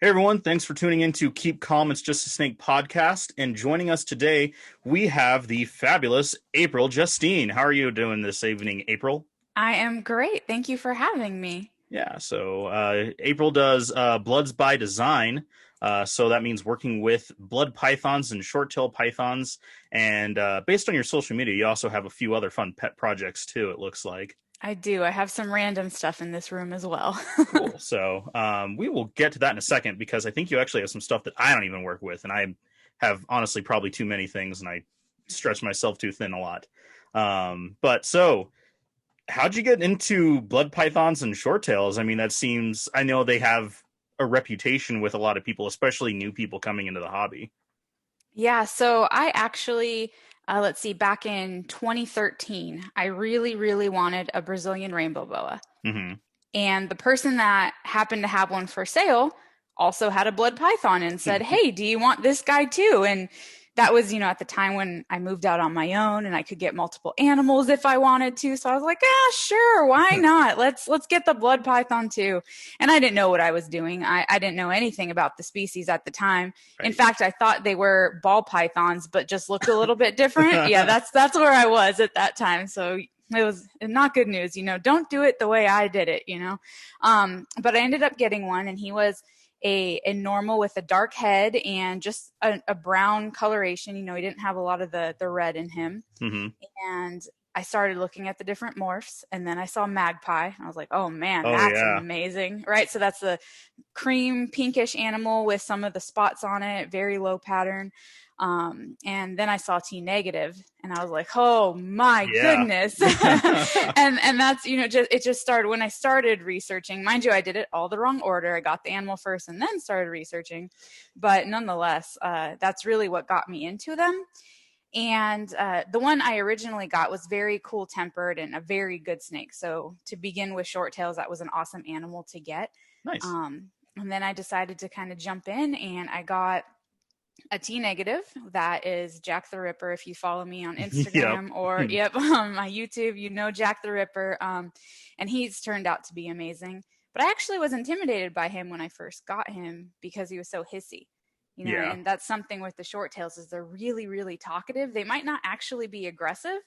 Hey everyone, thanks for tuning in to Keep Calm, It's Just a Snake podcast. And joining us today, we have the fabulous April Justine. How are you doing this evening, April? I am great. Thank you for having me. April does Bloods by Design. So that means working with blood pythons and short-tailed pythons. And based on your social media, you also have a few other fun pet projects too, it looks like. I do. I have some random stuff in this room as well. Cool. We will get to that in a second because I think you actually have some stuff that I don't even work with, and I have honestly probably too many things, and I stretch myself too thin a lot. How'd you get into blood pythons and short tails? I mean, that seems, I know they have a reputation with a lot of people, especially new people coming into the hobby. Yeah, so I actually, let's see, back in 2013, I really, really wanted a Brazilian rainbow boa. Mm-hmm. And the person that happened to have one for sale also had a blood python and said, "Hey, do you want this guy too?" And that was, at the time when I moved out on my own and I could get multiple animals if I wanted to. So I was like, "Ah, sure, why not? Let's get the blood python too." And I didn't know what I was doing. I didn't know anything about the species at the time. In Right. fact, I thought they were ball pythons, but just looked a little bit different. Yeah, that's where I was at that time. So it was not good news, don't do it the way I did it. But I ended up getting one, and he was a normal with a dark head and just a brown coloration. He didn't have a lot of the red in him. Mm-hmm. And I started looking at the different morphs, and then I saw magpie. I was like, oh man, Oh that's yeah. amazing, right? So that's the cream pinkish animal with some of the spots on it, very low pattern. And then I saw T negative, and I was like, oh my Yeah. goodness. And that's, it just started when I started researching. Mind you, I did it all the wrong order. I got the animal first and then started researching. But nonetheless, that's really what got me into them. And the one I originally got was very cool tempered and a very good snake. So to begin with short tails, that was an awesome animal to get. Nice. And then I decided to kind of jump in, and I got a T negative that is Jack the Ripper. If you follow me on Yep. Instagram or yep on my YouTube, Jack the Ripper. And he's turned out to be amazing. But I actually was intimidated by him when I first got him because he was so hissy. Yeah. And that's something with the short tails is they're really, really talkative. They might not actually be aggressive,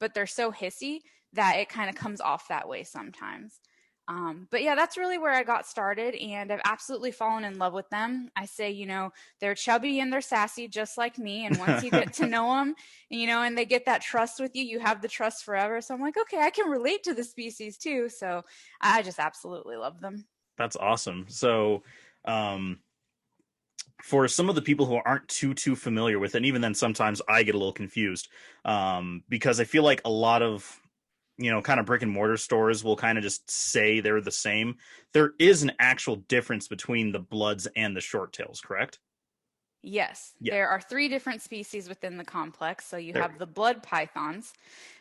but they're so hissy that it kind of comes off that way sometimes. But yeah, that's really where I got started, and I've absolutely fallen in love with them. I say, they're chubby and they're sassy, just like me. And once you get to know them, and they get that trust with you, you have the trust forever. So I'm like, okay, I can relate to the species too. So I just absolutely love them. That's awesome. Um, for some of the people who aren't too familiar with it, and even then sometimes I get a little confused because I feel like a lot of kind of brick and mortar stores will kind of just say they're the same. There is an actual difference between the bloods and the short tails, correct? Yes, Yeah. there are three different species within the complex. So you There have the blood pythons,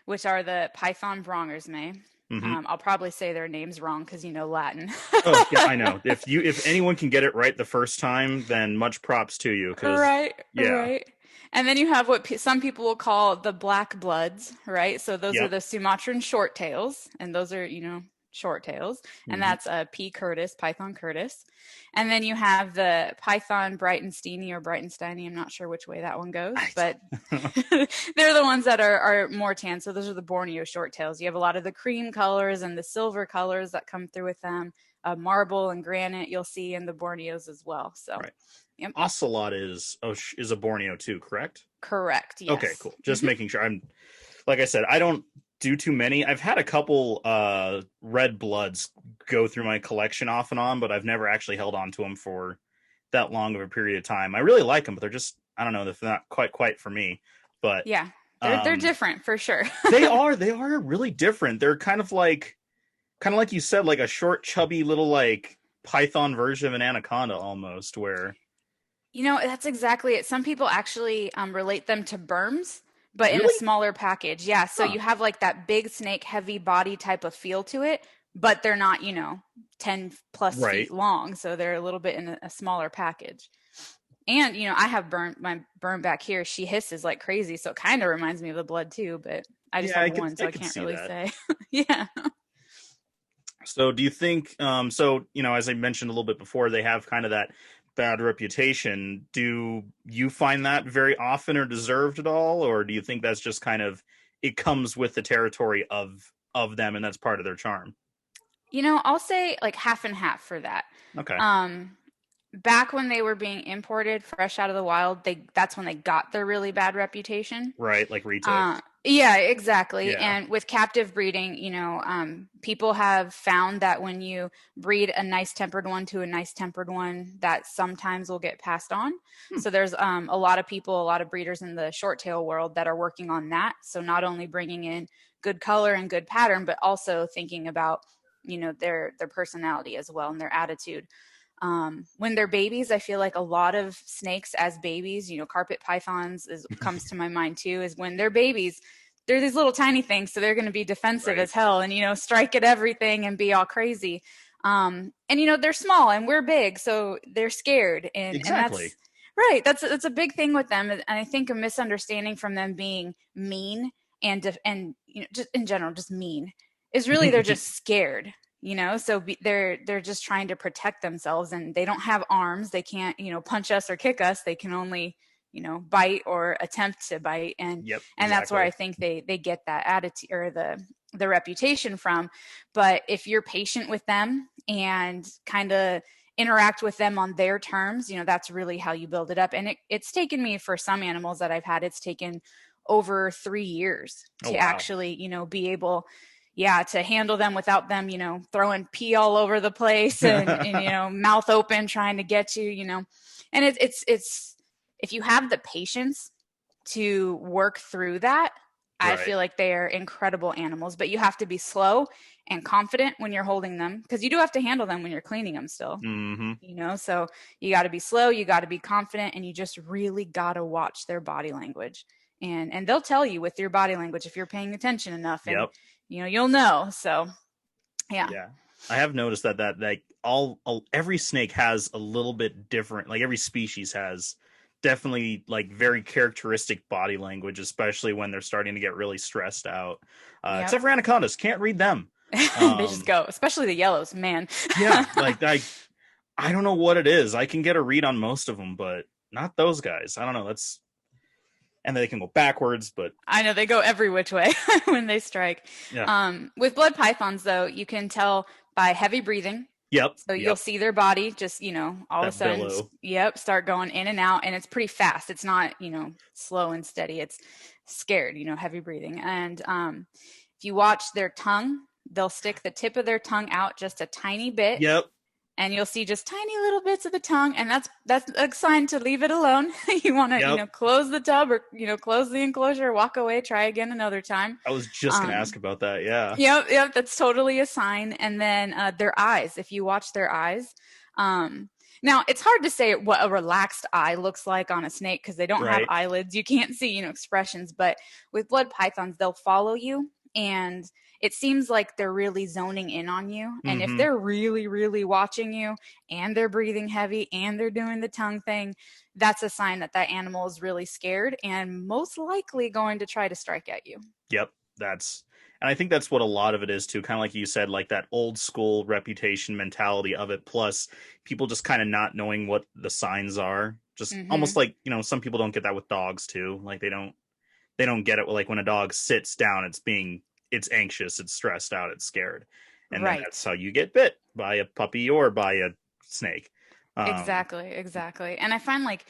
which are the Python brongersme. we go. I'll probably say their names wrong because Latin. Oh yeah, I know. If anyone can get it right the first time, then much props to you. Because Right, yeah, right. And then you have what some people will call the black bloods, right? So those are yep. the Sumatran short tails, and those are, short tails. And Hmm. that's P. curtis, Python curtis. And then you have the Python Breitensteini or Breitensteini. I'm not sure which way that one goes, but they're the ones that are more tan. So those are the Borneo short tails. You have a lot of the cream colors and the silver colors that come through with them. Marble and granite you'll see in the Borneos as well. So, Right. yep. Ocelot is a Borneo too, correct? Correct. Okay, Yes. cool. Just making sure. I'm like I said, I don't do too many. I've had a couple red bloods go through my collection off and on, but I've never actually held on to them for that long of a period of time. I really like them, but they're just I don't know, they're not quite for me. But Yeah. They're um different for sure. they are really different. They're kind of like you said, like a short, chubby little like python version of an anaconda almost. Where That's exactly it. Some people actually relate them to berms, but in a really, smaller package. Yeah. So huh? you have like that big snake, heavy body type of feel to it, but they're not, 10 plus feet Right. long. So they're a little bit in a smaller package. And, I have my burn back here. She hisses like crazy. So it kind of reminds me of the blood too, but I just Yeah, have I could one, so I I could can't see really that. say. Yeah. So do you think, so, as I mentioned a little bit before, they have kind of that bad reputation. Do you find that very often or deserved at all? Or do you think that's just kind of, it comes with the territory of them and that's part of their charm? I'll say like half and half for that. Okay. Um, Back when they were being imported fresh out of the wild, that's when they got their really bad reputation. Right. Like retakes. Yeah, exactly. Yeah. And with captive breeding, people have found that when you breed a nice tempered one to a nice tempered one, that sometimes will get passed on. Hmm. So there's a lot of people, a lot of breeders in the short tail world that are working on that. So not only bringing in good color and good pattern, but also thinking about, their personality as well and their attitude. When they're babies, I feel like a lot of snakes as babies, carpet pythons comes to my mind too, is when they're babies, they're these little tiny things. So they're going to be defensive Right. as hell and, strike at everything and be all crazy. And, they're small and we're big. So they're scared. And Exactly. that's right. That's a big thing with them. And I think a misunderstanding from them being mean and, just in general, just mean is really they're just scared, so they're just trying to protect themselves and they don't have arms, they can't punch us or kick us, they can only bite or attempt to bite, and Yep. that's where I Exactly. think they get that attitude or the reputation from. But if you're patient with them and kind of interact with them on their terms, that's really how you build it up. And it's taken me, for some animals that I've had, it's taken over 3 years Oh, to wow. actually be able, yeah, to handle them without them, throwing pee all over the place and mouth open trying to get you, and it's if you have the patience to work through that, I Right. feel like they are incredible animals. But you have to be slow and confident when you're holding them, because you do have to handle them when you're cleaning them still. Mm-hmm. So you got to be slow, you got to be confident, and you just really got to watch their body language. And they'll tell you with your body language if you're paying attention enough, and Yep. you'll know. So yeah. Yeah. I have noticed that like every snake has a little bit different, like every species has definitely like very characteristic body language, especially when they're starting to get really stressed out. Yep. Except for anacondas, can't read them. They just Um, go, especially the yellows, man. yeah, like I don't know what it is. I can get a read on most of them, but not those guys. I don't know. That's and they can go backwards, but I know they go every which way when they strike. yeah. With blood pythons, though, you can tell by heavy breathing. Yep. So you'll Yep. see their body just, all of a That sudden, billow. yep, start going in and out. And it's pretty fast. It's not, slow and steady. It's scared, heavy breathing. And if you watch their tongue, they'll stick the tip of their tongue out just a tiny bit, Yep. and you'll see just tiny little bits of the tongue, and that's a sign to leave it alone. You want to Yep. close the tub, or close the enclosure, walk away, try again another time. I was just gonna ask um about that. Yeah. yep, that's totally a sign. And then their eyes, if you watch their eyes, now it's hard to say what a relaxed eye looks like on a snake because they don't have Right. eyelids, you can't see expressions. But with blood pythons, they'll follow you, and it seems like they're really zoning in on you. And if Mm-hmm. they're really, really watching you and they're breathing heavy and they're doing the tongue thing, that's a sign that that animal is really scared and most likely going to try to strike at you. Yep. And I think that's what a lot of it is too. Kind of like you said, like that old school reputation mentality of it, plus people just kind of not knowing what the signs are. Just almost Hmm. like, some people don't get that with dogs too. Like they don't get it like when a dog sits down, it's anxious, it's stressed out, it's scared. And then that's Right. how you get bit by a puppy or by a snake. Um, Exactly. And I find like,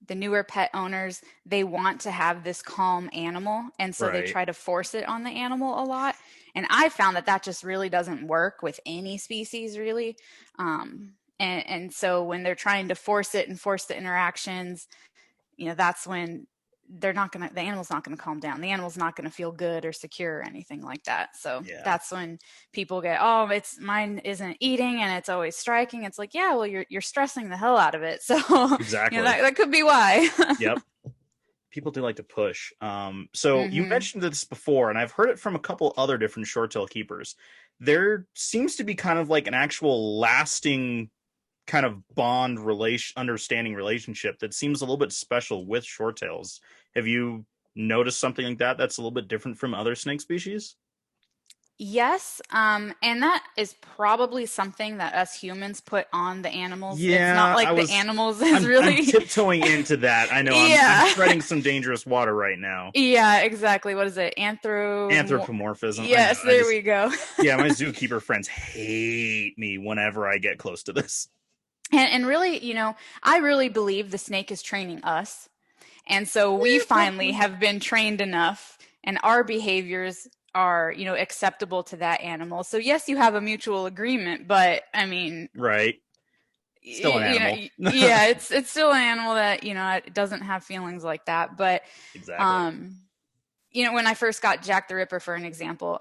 the newer pet owners, they want to have this calm animal, and so they right. try to force it on the animal a lot. And I found that just really doesn't work with any species really. And so when they're trying to force it and force the interactions, that's when the animal's not gonna calm down. The animal's not gonna feel good or secure or anything like that. So Yeah. that's when people get, oh, it's mine isn't eating and it's always striking. It's like, yeah, well, you're stressing the hell out of it. So Exactly. that could be why. Yep. People do like to push. So you Hmm. mentioned this before, and I've heard it from a couple other different short tail keepers. There seems to be kind of like an actual lasting kind of bond understanding relationship that seems a little bit special with short tails. Have you noticed something like that that's a little bit different from other snake species? Yes, and that is probably something that us humans put on the animals. It's not Yeah, like the animals is I'm really, tiptoeing into that. I know I'm yeah, treading some dangerous water right now. yeah, exactly. What is it? Anthropomorphism. I know. Yes, there we go. Yeah, my zookeeper friends hate me whenever I get close to this. And really, I really believe the snake is training us. And so we finally Probably. have been trained enough and our behaviors are, acceptable to that animal. So yes, you have a mutual agreement, but I mean, Right. Still an animal. yeah, it's still an animal that, it doesn't have feelings like that. But Exactly. um when I first got Jack the Ripper, for an example,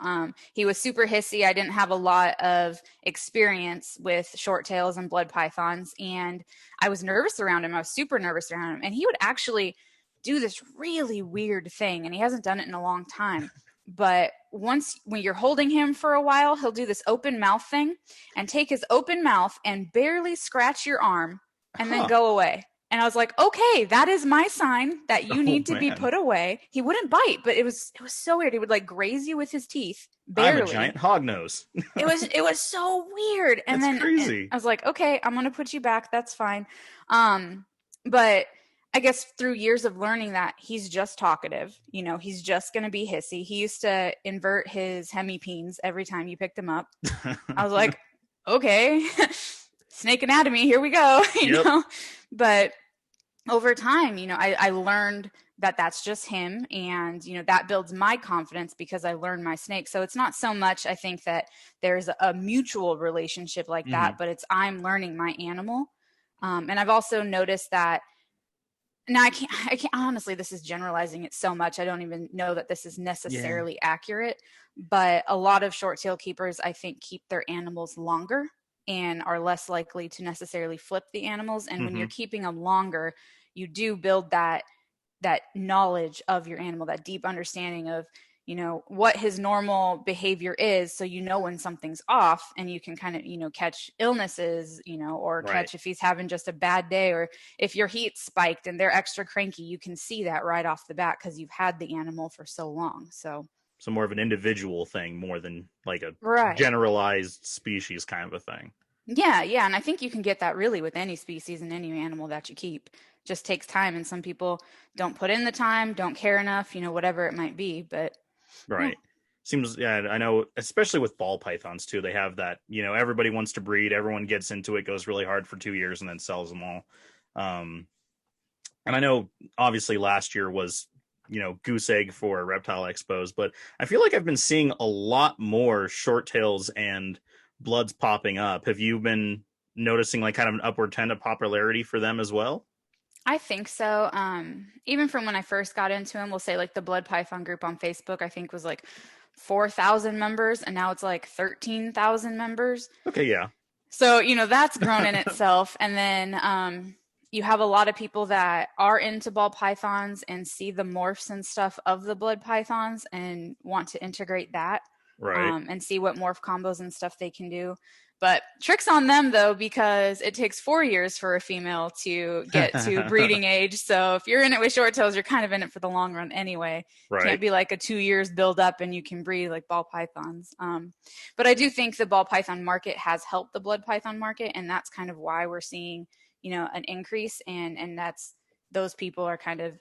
he was super hissy. I didn't have a lot of experience with short tails and blood pythons, and I was nervous around him. I was super nervous around him, and he would actually do this really weird thing, and he hasn't done it in a long time. But when you're holding him for a while, he'll do this open mouth thing and take his open mouth and barely scratch your arm and then Huh. go away. And I was like, okay, that is my sign that you Oh need to be man. put away. He wouldn't bite, but it was so weird. He would like graze you with his teeth, I'm a barely. giant hog nose. It was so weird. And That's then crazy. I was like, okay, I'm gonna put you back. That's fine. But I guess through years of learning that he's just talkative, he's just gonna be hissy. He used to invert his hemipenes every time you picked him up. I was like, okay, snake anatomy, here we go, Yep. But over time, I learned that that's just him. And, that builds my confidence because I learned my snake. So it's not so much, I think, that there's a mutual relationship like that, Hmm. but it's I'm learning my animal. And I've also noticed that now I can't, honestly, this is generalizing it so much. I don't even know that this is Yeah. necessarily accurate, but a lot of short tail keepers, I think, keep their animals longer and are less likely to necessarily flip the animals. And when you're Hmm. keeping them longer, you do build that knowledge of your animal, that deep understanding of what his normal behavior is, so when something's off, and you can kind of catch illnesses, or Right. catch if he's having just a bad day, or if your heat spiked and they're extra cranky, you can see that right off the bat because you've had the animal for so long. So So more of an individual thing more than like a right. generalized species kind of a thing. Yeah, yeah, and I think you can get that really with any species and any animal that you keep. Just takes time, and some people don't put in the time, don't care enough, whatever it might be. But yeah, Right. Seems, yeah, I know, especially with ball pythons too. They have that, everybody wants to breed, everyone gets into it, goes really hard for 2 years, and then sells them all. Um, and I know, obviously, last year was, goose egg for reptile expos, but I feel like I've been seeing a lot more short tails and bloods popping up. Have you been noticing like kind of an upward trend of popularity for them as well? I think so. Even from when I first got into them, we'll say like the Blood Python group on Facebook, I think was like 4,000 members, and now it's like 13,000 members. Okay, yeah, So, that's grown in itself. And then you have a lot of people that are into ball pythons and see the morphs and stuff of the blood pythons and want to integrate that, right. and see what morph combos and stuff they can do. But tricks on them though, because it takes 4 years for a female to get to breeding age. So if you're in it with short tails, you're kind of in it for the long run anyway. Right. Can't be like a 2 years build up and you can breed like ball pythons. But I do think the ball python market has helped the blood python market, and that's kind of why we're seeing, an increase, and that's those people are kind of,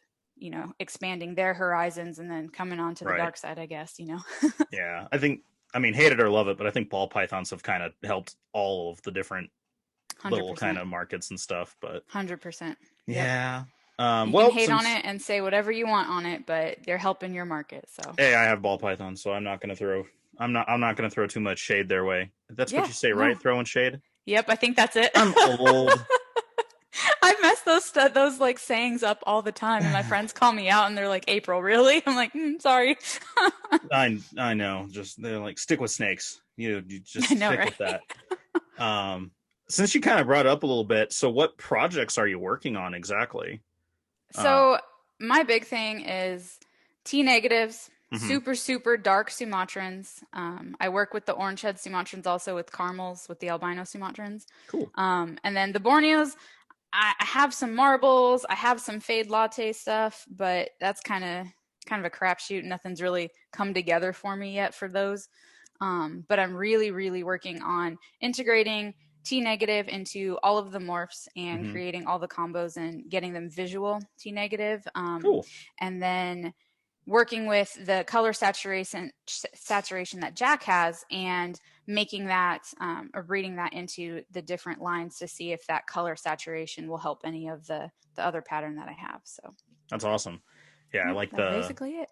expanding their horizons and then coming on to the Right. dark side, I guess. Yeah, I mean, hate it or love it, but I think ball pythons have kind of helped all of the different little kind 100%. of markets and stuff. But 100%. Yep. yeah, You can well, hate on since it and say whatever you want on it, but they're helping your market. So, hey, I have ball pythons, so I'm not gonna throw too much shade their way. That's what yeah, you say, no. right? Throwing shade. Yep, I think that's it. I'm old. I mess those like sayings up all the time, and my friends call me out, and they're like, "April, really?" I'm like, "Sorry." I know. Just they're like stick with snakes. You I just know, stick right? with that. Um, since you kind of brought it up a little bit, so what projects are you working on exactly? Uh, So my big thing is T negatives, mhm. super super dark Sumatrans. I work with the orange head Sumatrans, also with caramels, with the albino Sumatrans, Cool. and then the Borneos. I have some marbles, I have some fade latte stuff, but that's kind of a crapshoot. Nothing's really come together for me yet for those. But I'm really, really working on integrating T negative into all of the morphs and Hmm. creating all the combos and getting them visual T negative. Cool. And then working with the color saturation that Jack has and making that or breeding that into the different lines to see if that color saturation will help any of the other pattern that I have. So That's awesome. Yeah, I yep, like that's the basically it.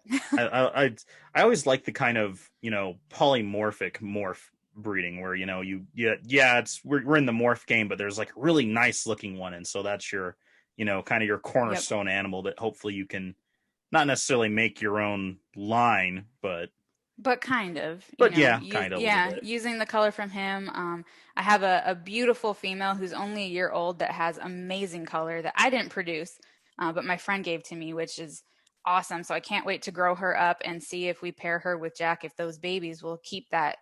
I always like the kind of, polymorphic morph breeding where, yeah, it's we're in the morph game, but there's like a really nice looking one, and so that's your, kind of your Yep. cornerstone animal that hopefully you can not necessarily make your own line, But kind of, but yeah, kind of a little bit. using the color from him. I have a beautiful female who's only a year old that has amazing color that I didn't produce, but my friend gave to me, which is awesome. So I can't wait to grow her up and see if we pair her with Jack, if those babies will keep that,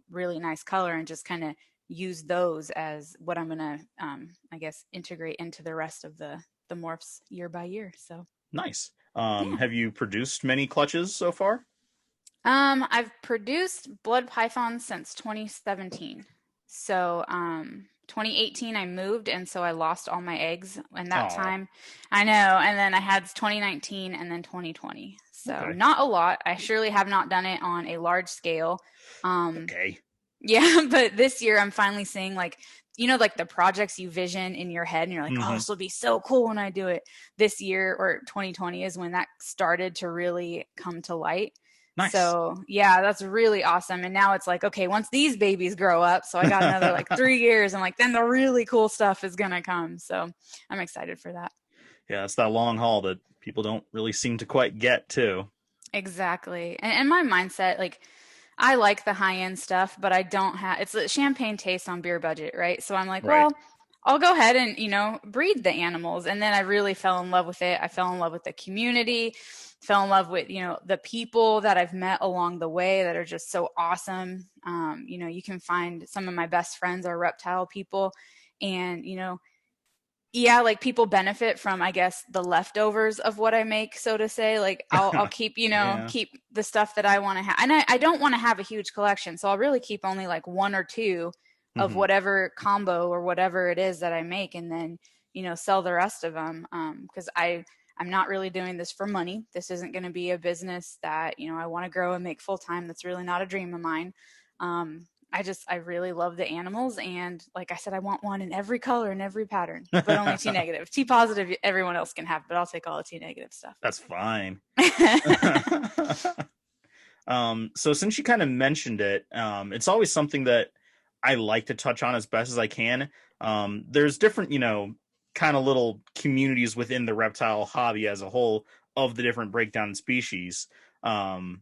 really nice color and just kind of use those as what I'm gonna, I guess, integrate into the rest of the morphs year by year. So Nice. yeah. Have you produced many clutches so far? I've produced blood pythons since 2017. So, 2018 I moved and so I lost all my eggs in that Oh, time. I know, and then I had 2019 and then 2020. So, okay. not a lot. I surely have not done it on a large scale. Um, Okay. yeah, but this year I'm finally seeing like like the projects you vision in your head and you're like, "Oh, Hmm. this will be so cool when I do it." This year or 2020 is when that started to really come to light. Nice. So, yeah, that's really awesome. And now it's like, okay, once these babies grow up, so I got another like 3 years and like then the really cool stuff is gonna come. So, I'm excited for that. Yeah, it's that long haul that people don't really seem to quite get too. Exactly. And my mindset, like I like the high end stuff, but I don't have it's a champagne taste on beer budget, right? So I'm like, Right. well, I'll go ahead and, breed the animals. And then I really fell in love with it. I fell in love with the community, fell in love with, the people that I've met along the way that are just so awesome. You can find some of my best friends are reptile people. And, yeah, like people benefit from, I guess, the leftovers of what I make, so to say. Like I'll keep, Yeah. keep the stuff that I want to have. And I don't want to have a huge collection. So I'll really keep only like one or two of Hmm. whatever combo or whatever it is that I make and then, sell the rest of them. Because I'm not really doing this for money. This isn't going to be a business that, I want to grow and make full time. That's really not a dream of mine. I really love the animals. And like I said, I want one in every color and every pattern, but only T negative. T positive, everyone else can have, but I'll take all the T negative stuff. That's fine. So since you kind of mentioned it, it's always something that I like to touch on as best as I can. There's different, kind of little communities within the reptile hobby as a whole of the different breakdown species. Um,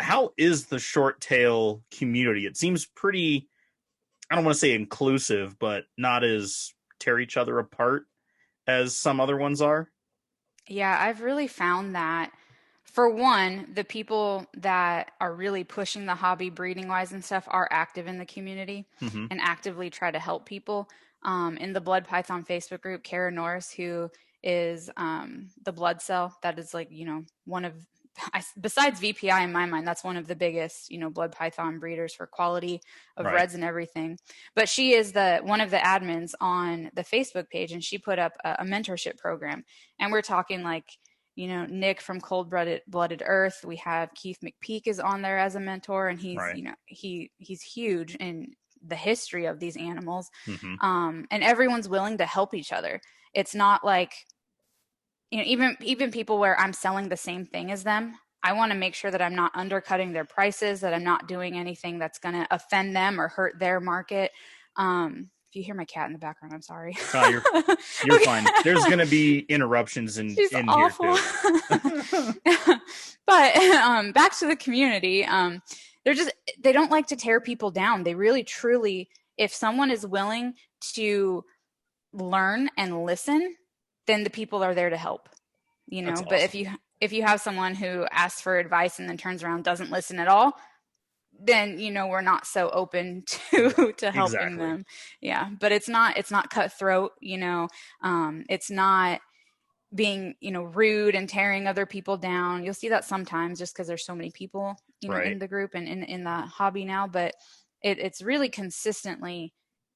how is the short tail community? It seems pretty, I don't want to say inclusive, but not as tear each other apart as some other ones are. Yeah, I've really found that for one, the people that are really pushing the hobby breeding wise and stuff are active in the community Hmm. and actively try to help people. In the Blood Python Facebook group, Kara Norris, who is the blood cell, that is like, one of, besides VPI in my mind, that's one of the biggest, blood python breeders for quality of Right. reds and everything. But she is the one of the admins on the Facebook page, and she put up a mentorship program. And we're talking like, Nick from Cold Blooded Earth. We have Keith McPeak is on there as a mentor, and he's, Right. he's huge in the history of these animals. Hmm. And everyone's willing to help each other. It's not like, even people where I'm selling the same thing as them, I want to make sure that I'm not undercutting their prices, that I'm not doing anything that's going to offend them or hurt their market. If you hear my cat in the background, I'm sorry. Oh, you're fine. There's gonna be interruptions She's in here awful. too. But back to the community. They don't like to tear people down. They really truly, if someone is willing to learn and listen, then the people are there to help. That's But awesome. if you have someone who asks for advice and then turns around, doesn't listen at all, then we're not so open to helping Exactly. them. Yeah, but it's not cutthroat. It's not being rude and tearing other people down. You'll see that sometimes just because there's so many people you know, in Right. the group and in the hobby now, but it's really consistently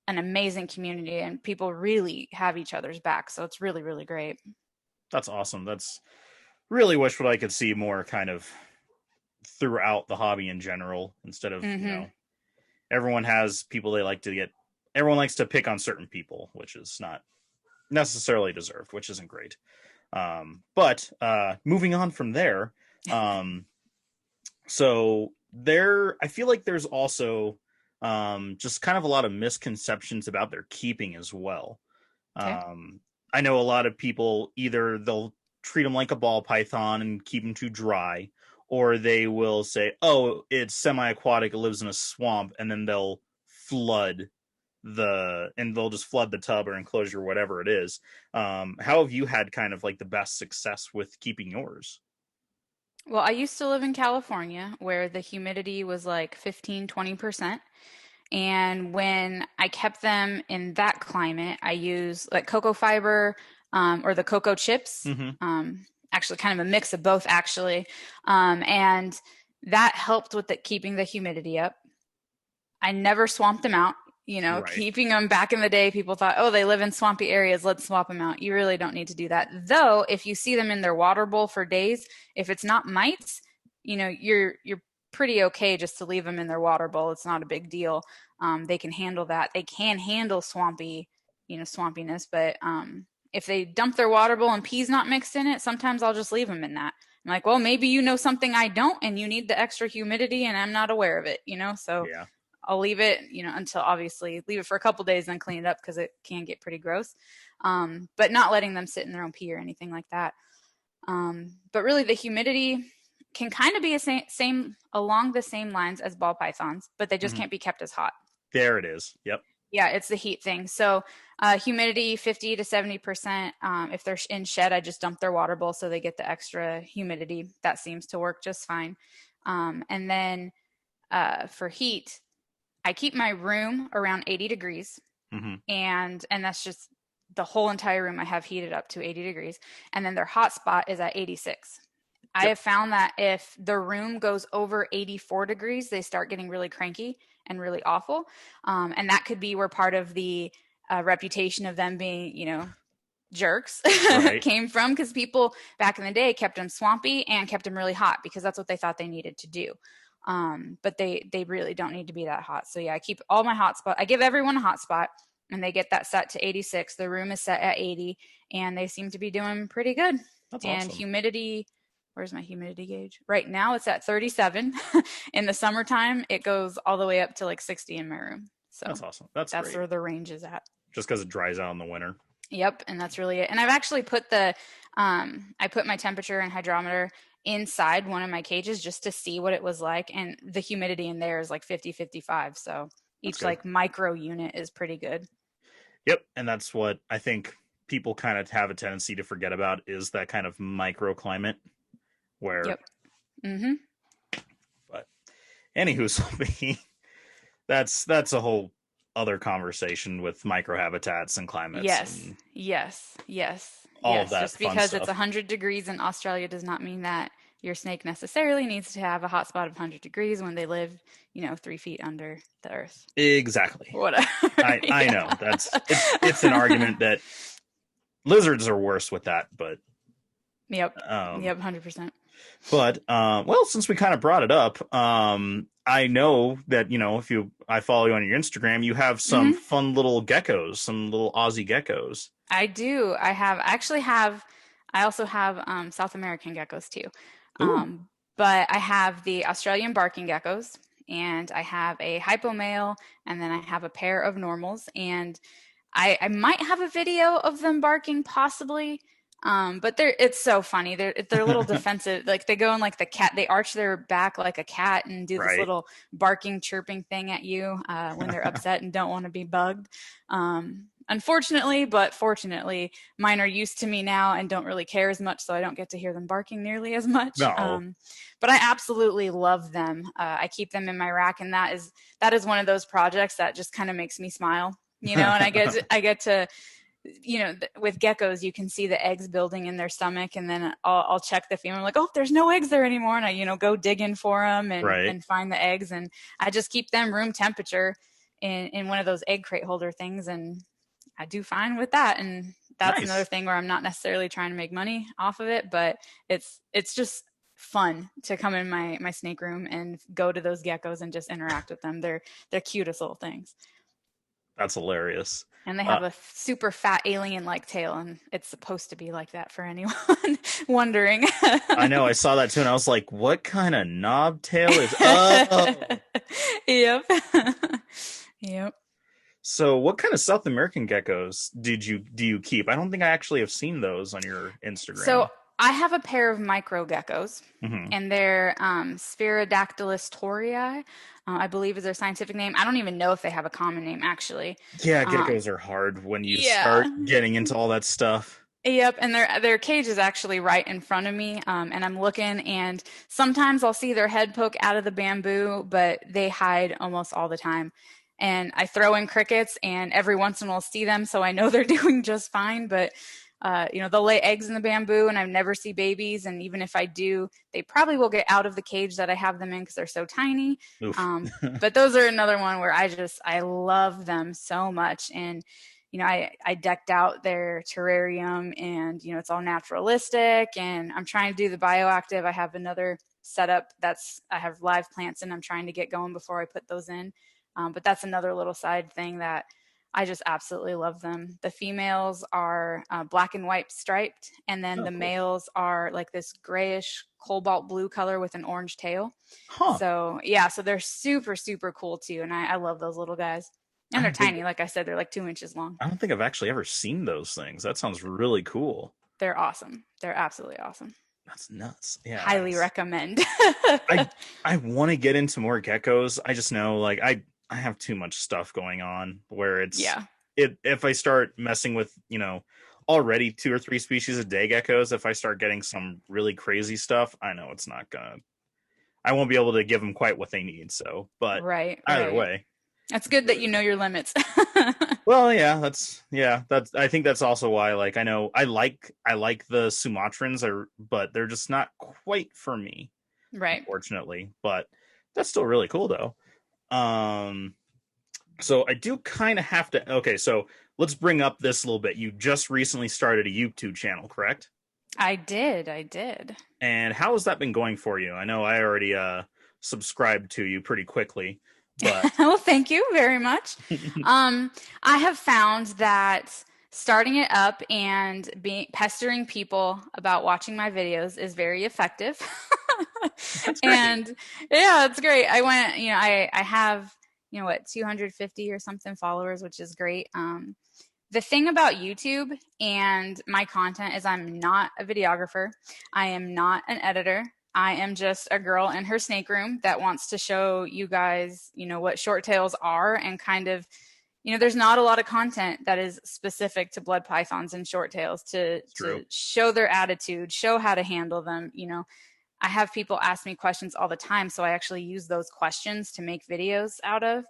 an amazing community and people really have each other's back. So it's really, really great. That's awesome. That's really wish what I could see more kind of throughout the hobby in general, instead of, Mm-hmm. everyone has people they like to get. Everyone likes to pick on certain people, which is not necessarily deserved, which isn't great. But moving on from there, um, so there, I feel like there's also just kind of a lot of misconceptions about their keeping as well. Okay. Um, I know a lot of people either they'll treat them like a ball python and keep them too dry, or they will say, "Oh, it's semi-aquatic, it lives in a swamp," and then they'll just flood the tub or enclosure, or whatever it is. How have you had kind of like the best success with keeping yours? Well, I used to live in California where the humidity was like 15-20%. And when I kept them in that climate, I use like cocoa fiber or the cocoa chips, Mm-hmm. actually kind of a mix of both, actually. And that helped with keeping the humidity up. I never swamped them out. You know, Right. keeping them back in the day, people thought, oh, they live in swampy areas, let's swap them out. You really don't need to do that. Though, if you see them in their water bowl for days, if it's not mites, you know, you're pretty okay just to leave them in their water bowl. It's not a big deal. They can handle that. They can handle swampy, you know, swampiness. But if they dump their water bowl and pee's not mixed in it, sometimes I'll just leave them in that. I'm like, well, maybe you know something I don't, and you need the extra humidity, and I'm not aware of it, you know? So Yeah. I'll leave it, you know, until obviously leave it for a couple days, then clean it up because it can get pretty gross. But not letting them sit in their own pee or anything like that. But really, the humidity can kind of be same along the same lines as ball pythons, but they just Mm-hmm. can't be kept as hot. There it is. Yep. Yeah, it's the heat thing. So humidity 50 to 70%. If they're in shed, I just dump their water bowl so they get the extra humidity. That seems to work just fine. And then for heat, I keep my room around 80 degrees, Mm-hmm. and that's just the whole entire room I have heated up to 80 degrees. And then their hot spot is at 86. I Yep. have found that if the room goes over 84 degrees, they start getting really cranky and really awful. And that could be where part of the reputation of them being, you know, jerks Right. came from, because people back in the day kept them swampy and kept them really hot because that's what they thought they needed to do. But they really don't need to be that hot. So yeah, I keep all my hot spot. I give everyone a hot spot, and they get that set to 86. The room is set at 80, and they seem to be doing pretty good. That's And awesome. humidity, where's my humidity gauge? Right now it's at 37. In the summertime, it goes all the way up to like 60 in my room. So That's awesome. That's that's great. where the range is at. Just because it dries out in the winter. Yep, and that's really it. And I've actually put I put my temperature and hydrometer inside one of my cages just to see what it was like, and the humidity in there is like 50-55. So That's each good. like micro unit is pretty good. Yep. And that's what I think people kind of have a tendency to forget about, is that kind of microclimate where, Yep. Mm-hmm. but anywho, so that's a whole other conversation with microhabitats and climates Yes. and Yes. Yes. all of Yes. that Just fun because it's stuff. 100 degrees in Australia does not mean that your snake necessarily needs to have a hot spot of 100 degrees when they live, you know, 3 feet under the earth. Exactly. Whatever. I know it's an argument that lizards are worse with that, but Yep. um Yep. 100%. but well, since we kind of brought it up, I know that, if I follow you on your Instagram, you have some Mm-hmm. fun little geckos, some little Aussie geckos. I do. I also have South American geckos too. Ooh. But I have the Australian barking geckos, and I have a hypo male, and then I have a pair of normals. And I might have a video of them barking possibly. But it's so funny. They're a little defensive. Like they go in like the cat, they arch their back like a cat and do this Right. little barking, chirping thing at you when they're upset and don't want to be bugged. Unfortunately, but fortunately, mine are used to me now and don't really care as much, so I don't get to hear them barking nearly as much. No. But I absolutely love them. I keep them in my rack, and that is one of those projects that just kind of makes me smile, you know. And I get to with geckos, you can see the eggs building in their stomach, and then I'll check the female. I'm like, oh, there's no eggs there anymore, and I go digging for them Right. and find the eggs, and I just keep them room temperature in one of those egg crate holder things, and I do fine with that. And that's another Nice. thing where I'm not necessarily trying to make money off of it, but it's just fun to come in my snake room and go to those geckos and just interact with them. They're cutest little things. That's hilarious. And they Uh, have a super fat alien-like tail, and it's supposed to be like that for anyone wondering. I know I saw that too, and I was like, "What kind of knob tail is?" Oh, Yep. Yep. so what kind of South American geckos do you keep? I don't think I actually have seen those on your So Instagram. I have a pair of micro geckos, Hmm. and they're Spherodactylus torii, I believe is their scientific name. I don't even know if they have a common name, actually. Yeah, Um, geckos are hard when you yeah. start getting into all that stuff. Yep, and their cage is actually right in front of me, and I'm looking, and sometimes I'll see their head poke out of the bamboo, but they hide almost all the time. And I throw in crickets, and every once in a while I'll see them, so I know they're doing just fine. But they'll lay eggs in the bamboo, and I never see babies. And even if I do, they probably will get out of the cage that I have them in because they're so tiny. Oof. But those are another one where I love them so much, and I decked out their terrarium, and it's all naturalistic, and I'm trying to do the bioactive. I have another setup I have live plants, and I'm trying to get going before I put those in. But that's another little side thing that I just absolutely love them. The females are black and white striped, and then Oh, the cool. males are like this grayish cobalt blue color with an orange tail. Huh. So yeah, so they're super, super cool too. And I love those little guys. I And they're don't think tiny. Like I said, they're like 2 inches long. I don't think I've actually ever seen those things. That sounds really cool. They're awesome. They're absolutely awesome. That's nuts. Yeah. Highly recommend. I I want to get into more geckos. I just know like I have too much stuff going on where Yeah. if I start messing with, already 2 or 3 species of day geckos, if I start getting some really crazy stuff, I know it's not gonna I won't be able to give them quite what they need. So, but Right, either right. way. It's good that you know your limits. Well, that's I think that's also why like I like the Sumatrans but they're just not quite for me, Right. unfortunately. But that's still really cool though. Um so I do kind of have to okay, so let's bring up this a little bit. You just recently started a YouTube channel, correct? I did. I did. And how has that been going for you? I know I already subscribed to you pretty quickly, but Well, thank you very much. Um, I have found that starting it up and being pestering people about watching my videos is very effective. that's great. And yeah, it's great. I have, 250 or something followers, which is great. The thing about YouTube and my content is I'm not a videographer. I am not an editor. I am just a girl in her snake room that wants to show you guys, what short tails are, and kind of, there's not a lot of content that is specific to blood pythons and short tails True. to show their attitude, show how to handle them. I have people ask me questions all the time, so I actually use those questions to make videos out of.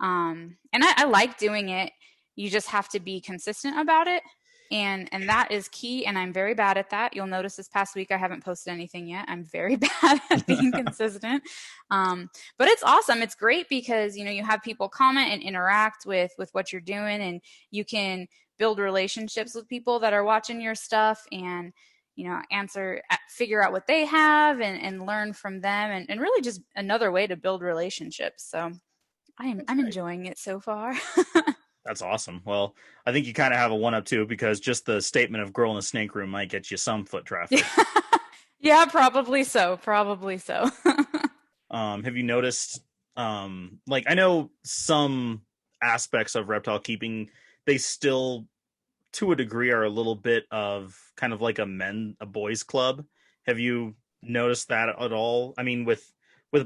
And I like doing it. You just have to be consistent about it. And that is key. And I'm very bad at that. You'll notice this past week I haven't posted anything yet. I'm very bad at being consistent. But it's awesome. It's great because you have people comment and interact with what you're doing, and you can build relationships with people that are watching your stuff, and figure out what they have, and learn from them, and really just another way to build relationships. So That's I'm great. enjoying it so far. That's awesome. Well, I think you kind of have a one up too because just the statement of girl in a snake room might get you some foot traffic. Yeah, probably so. Probably so. Have you noticed like I know some aspects of reptile keeping they still to a degree are a little bit of kind of like a boys club. Have you noticed that at all? I mean with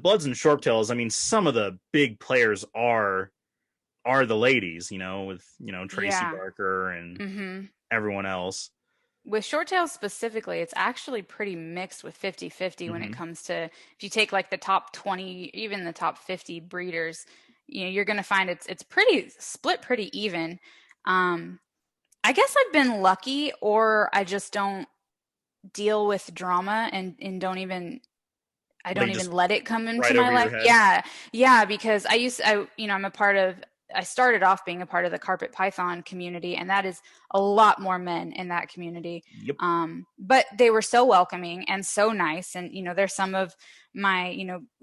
Bloods and Shorttails, I mean some of the big players are the ladies, with, Tracy Yeah. Barker and Hmm. everyone else. With short tails specifically, it's actually pretty mixed with 50-50 when it Hmm. comes to, if you take like the top 20, even the top 50 breeders, you're going to find it's pretty split pretty even. Um, I guess I've been lucky, or I just don't deal with drama and don't even I Like don't even just let it come into right my over your life. head? Yeah. Yeah, because I'm a part of I started off being a part of the carpet python community, and that is a lot more men in that community. Yep. But they were so welcoming and so nice. And, they're some of my,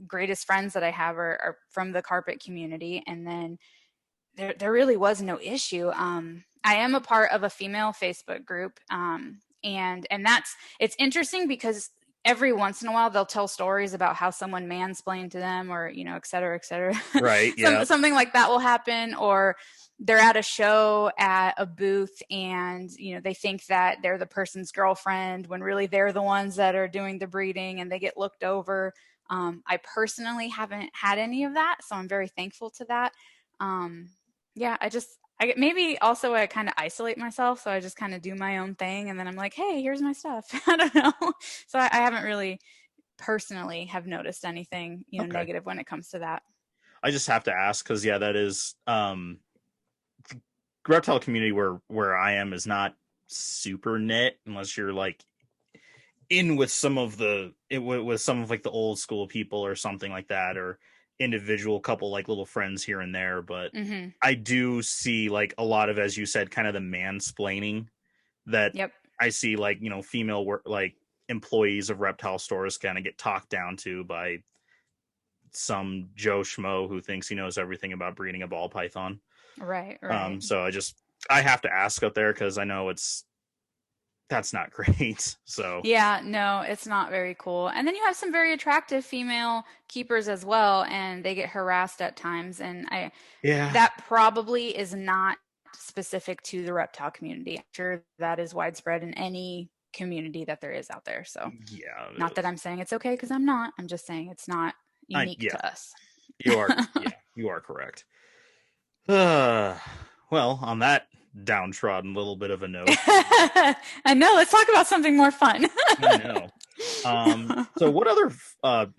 greatest friends that I have are from the carpet community. And then there really was no issue. I am a part of a female Facebook group, and it's interesting because every once in a while they'll tell stories about how someone mansplained to them, or et cetera, et cetera. Right. Yeah. Something like that will happen, or they're at a show at a booth, and they think that they're the person's girlfriend when really they're the ones that are doing the breeding, and they get looked over. I personally haven't had any of that, so I'm very thankful to that. Um, yeah, maybe also I kind of isolate myself, so I just kind of do my own thing, and then I'm like, hey, here's my stuff. I don't know. So I haven't really personally have noticed anything, Okay. negative when it comes to that. I just have to ask because yeah, that is reptile community where I am is not super knit unless you're like in with some of with some of like the old school people or something like that, or individual couple like little friends here and there. But Mm-hmm. I do see like a lot of, as you said, kind of the mansplaining that Yep. I see, like, female work, like employees of reptile stores kind of get talked down to by some Joe Schmo who thinks he knows everything about breeding a ball python. Right, right. So I have to ask out there because I know that's not great. So Yeah, no, it's not very cool. And then you have some very attractive female keepers as well, and they get harassed at times. And yeah, that probably is not specific to the reptile community. I'm sure that is widespread in any community that there is out there. So, yeah, not it that is. I'm saying it's okay, because I'm not. I'm just saying it's not unique Yeah, to us. you are correct. Uh, well, on that downtrodden little bit of a note, I know. Let's talk about something more fun. I know. So what other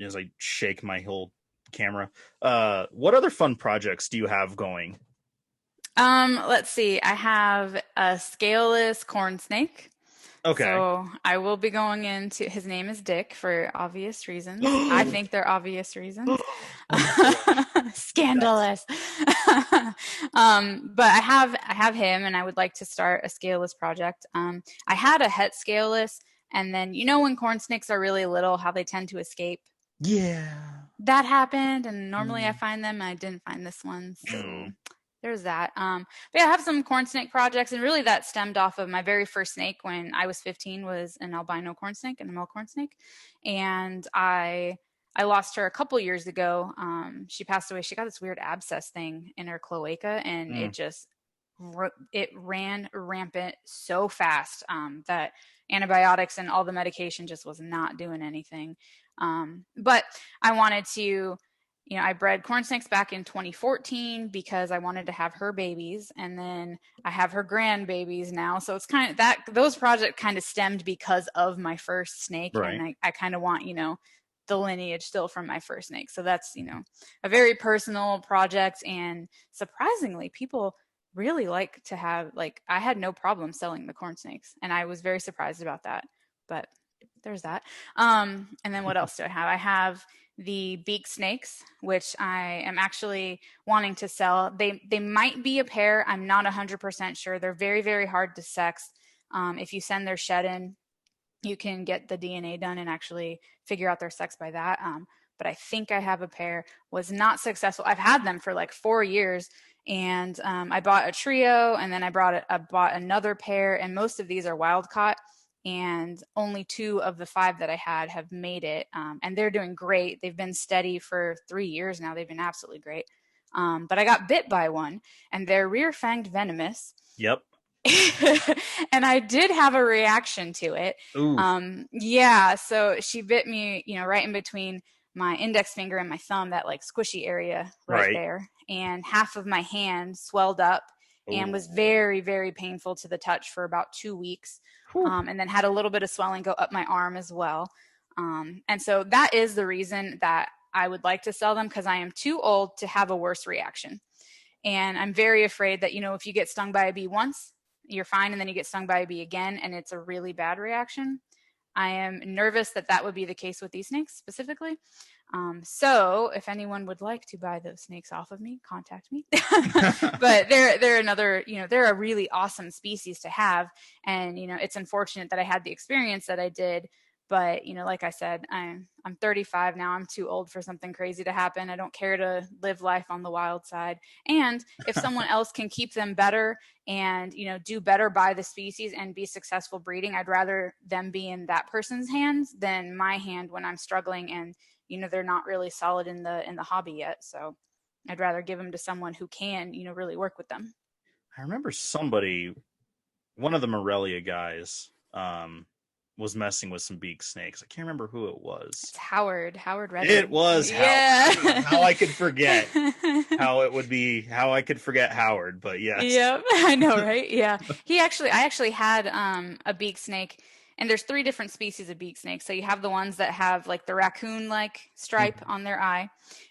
as I shake my whole camera, what other fun projects do you have going? Let's see. I have a scaleless corn snake. Okay. So I will be going into, his name is Dick for obvious reasons. I think they're obvious reasons. Oh my gosh. That's Scandalous. But I have him, and I would like to start a scaleless project. I had a het scaleless, and then when corn snakes are really little, how they tend to escape. yeah. That happened, and normally I Mm, find them, and I didn't find this one. So mm, there's that. But yeah, I have some corn snake projects, and really that stemmed off of my very first snake when I was 15 was an albino corn snake and a male corn snake, and I lost her a couple years ago. She passed away. She got this weird abscess thing in her cloaca, and mm. it ran rampant so fast that antibiotics and all the medication just was not doing anything. But I wanted to, I bred corn snakes back in 2014 because I wanted to have her babies, and then I have her grandbabies now. So it's kind of those projects kind of stemmed because of my first snake, Right. and I kind of want, the lineage still from my first snake. So that's, a very personal project, and surprisingly, people really like to have, like, I had no problem selling the corn snakes, and I was very surprised about that. But there's that. And then what else do I have? I have the Beak Snakes, which I am actually wanting to sell. They might be a pair. I'm not 100% sure. They're very, very hard to sex. If you send their shed in, you can get the DNA done and actually figure out their sex by that. But I think I have a pair. Was not successful. I've had them for like 4 years, and I bought a trio, and then I bought another pair, and most of these are wild caught, and only 2 of the 5 that I had have made it, and they're doing great. They've been steady for 3 years now. They've been absolutely great. But I got bit by one, and they're rear-fanged venomous. Yep. And I did have a reaction to it. Ooh. Yeah, so she bit me, right in between my index finger and my thumb, that like squishy area right Right. there. And half of my hand swelled up and was Ooh. very, very painful to the touch for about 2 weeks. Whew. And then had a little bit of swelling go up my arm as well. And so that is the reason that I would like to sell them, because I am too old to have a worse reaction. And I'm very afraid that, if you get stung by a bee once, you're fine, and then you get stung by a bee again, and it's a really bad reaction. I am nervous that that would be the case with these snakes specifically. So if anyone would like to buy those snakes off of me, contact me. But they're another, they're a really awesome species to have. And, it's unfortunate that I had the experience that I did. But, like I said, I'm 35 now. I'm too old for something crazy to happen. I don't care to live life on the wild side. And if someone else can keep them better and, do better by the species and be successful breeding, I'd rather them be in that person's hands than my hand when I'm struggling and, they're not really solid in the hobby yet. So I'd rather give them to someone who can, really work with them. I remember one of the Morelia guys, was messing with some beak snakes. I can't remember who it was. It's Howard Redwood. It was yeah. how I could forget how I could forget Howard, but yes. Yep, I know, right? Yeah. I actually had a beak snake, and there's 3 different species of beak snakes. So you have the ones that have like the raccoon-like stripe on their eye,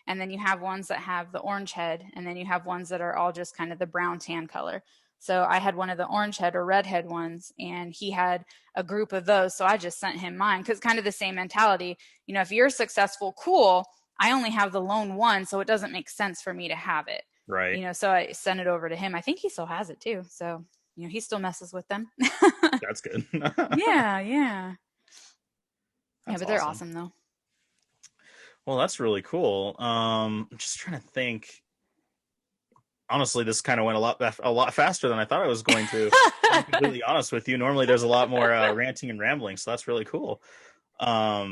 and then you have ones that have the orange head, and then you have ones that are all just kind of the brown tan color. So I had one of the orange head or red head ones, and he had a group of those. So I just sent him mine because kind of the same mentality. If you're successful, cool. I only have the lone one, so it doesn't make sense for me to have it. Right. So I sent it over to him. I think he still has it too. So, he still messes with them. That's good. Yeah. That's But they're awesome though. Well, that's really cool. I'm just trying to think. Honestly, this kind of went a lot faster than I thought I was going to. I'm completely honest with you. Normally, there's a lot more ranting and rambling, so that's really cool. How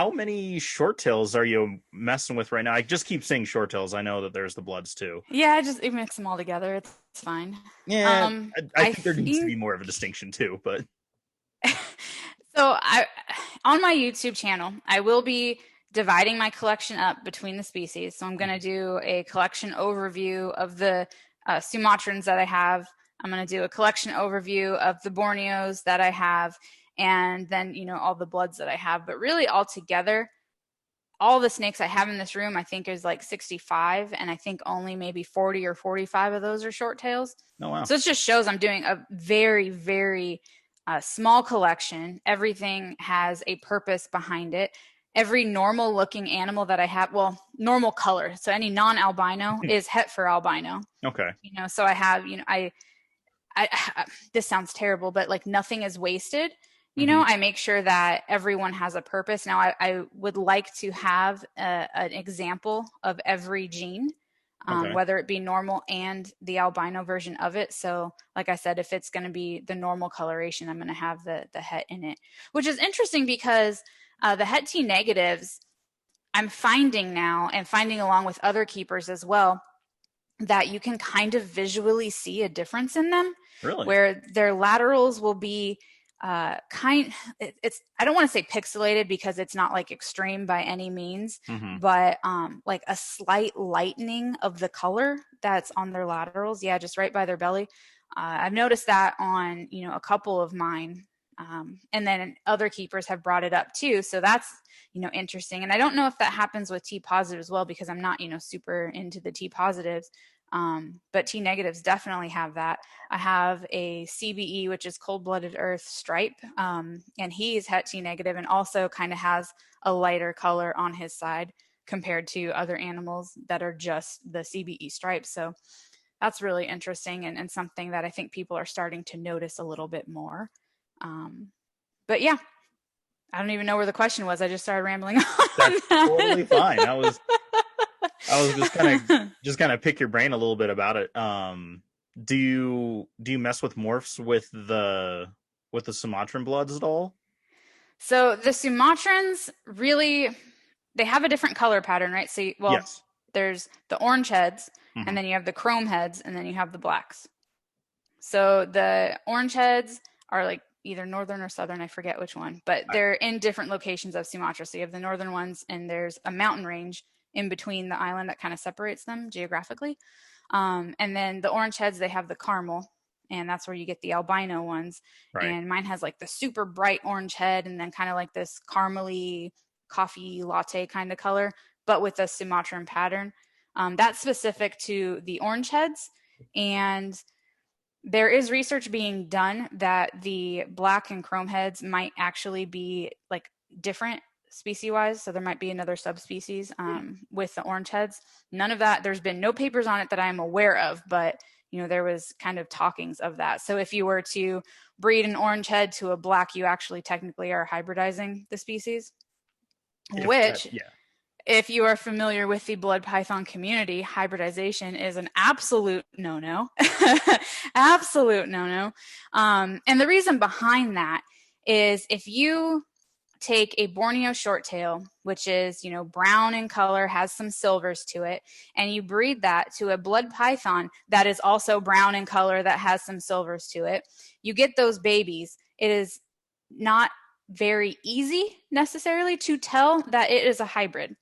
many short tails are you messing with right now? I just keep saying short tails. I know that there's the bloods too. Yeah, I just mix them all together. It's fine. Yeah, I think there needs to be more of a distinction too, but. So on my YouTube channel, I will be dividing my collection up between the species. So I'm going to do a collection overview of the Sumatrans that I have. I'm going to do a collection overview of the Borneos that I have, and then, all the bloods that I have. But really altogether, all the snakes I have in this room, I think is like 65. And I think only maybe 40 or 45 of those are short tails. Oh, wow. So it just shows I'm doing a very, very small collection. Everything has a purpose behind it. Every normal looking animal that I have, normal color. So any non-albino is het for albino. Okay. So I have, I this sounds terrible, but like nothing is wasted. I make sure that everyone has a purpose. Now I would like to have an example of every gene, whether it be normal and the albino version of it. So like I said, if it's going to be the normal coloration, I'm going to have the het in it, which is interesting because the het T negatives, I'm finding now, and finding along with other keepers as well, that you can kind of visually see a difference in them. Really? Where their laterals will be I don't want to say pixelated because it's not like extreme by any means, but like a slight lightening of the color that's on their laterals. Yeah, just right by their belly. I've noticed that on, a couple of mine. And then other keepers have brought it up too. So that's, interesting. And I don't know if that happens with T positive as well, because I'm not, super into the T positives. But T negatives definitely have that. I have a CBE, which is cold-blooded earth stripe. And he's het T negative and also kind of has a lighter color on his side compared to other animals that are just the CBE stripes. So that's really interesting and something that I think people are starting to notice a little bit more. But yeah, I don't even know where the question was. I just started rambling on. That's totally fine. I was just kind of pick your brain a little bit about it. Do you mess with morphs with the Sumatran bloods at all? So the Sumatrans really, they have a different color pattern, right? So yes. There's the orange heads, and then you have the chrome heads, and then you have the blacks. So the orange heads are like either northern or southern, I forget which one, but they're in different locations of Sumatra. So you have the northern ones, and there's a mountain range in between the island that kind of separates them geographically. And then the orange heads, they have the caramel, and that's where you get the albino ones. Right. And mine has like the super bright orange head, and then kind of like this caramely coffee latte kind of color, but with a Sumatran pattern. That's specific to the orange heads. And There is research being done that the black and chrome heads might actually be like different species wise. So there might be another subspecies with the orange heads. None of that, there's been no papers on it that I'm aware of, but there was kind of talkings of that. So if you were to breed an orange head to a black, you actually technically are hybridizing the species, which Yeah. if you are familiar with the blood python community, hybridization is an absolute no-no. Absolute no-no. And the reason behind that is if you take a Borneo shorttail, which is, brown in color, has some silvers to it, and you breed that to a blood python that is also brown in color that has some silvers to it, you get those babies. It is not very easy necessarily to tell that it is a hybrid.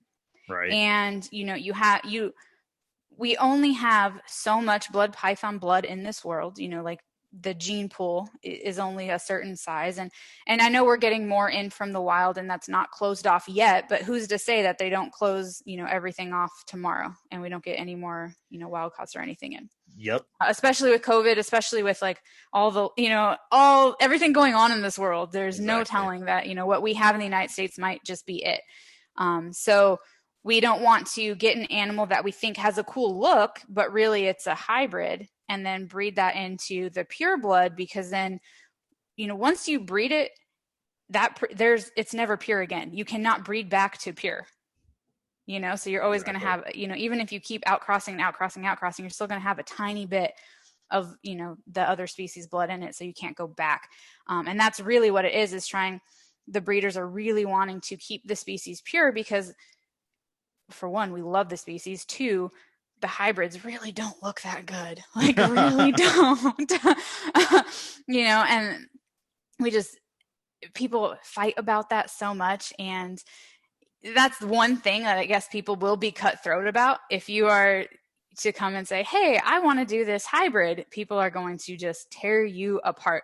Right. And we only have so much blood python blood in this world, like the gene pool is only a certain size. And I know we're getting more in from the wild and that's not closed off yet, but who's to say that they don't close, everything off tomorrow and we don't get any more, wild caughts or anything in. Yep. Especially with COVID, especially with like all the, everything going on in this world, there's no telling that, what we have in the United States might just be it. So we don't want to get an animal that we think has a cool look, but really it's a hybrid, and then breed that into the pure blood, because then, once you breed it, it's never pure again. You cannot breed back to pure. So you're always going to have, even if you keep outcrossing, you're still going to have a tiny bit of, the other species blood in it. So you can't go back. And that's really what it is the breeders are really wanting to keep the species pure because, for one, we love the species. Two, the hybrids really don't look that good. Like, really don't. And people fight about that so much. And that's one thing that I guess people will be cutthroat about. If you are to come and say, hey, I want to do this hybrid, people are going to just tear you apart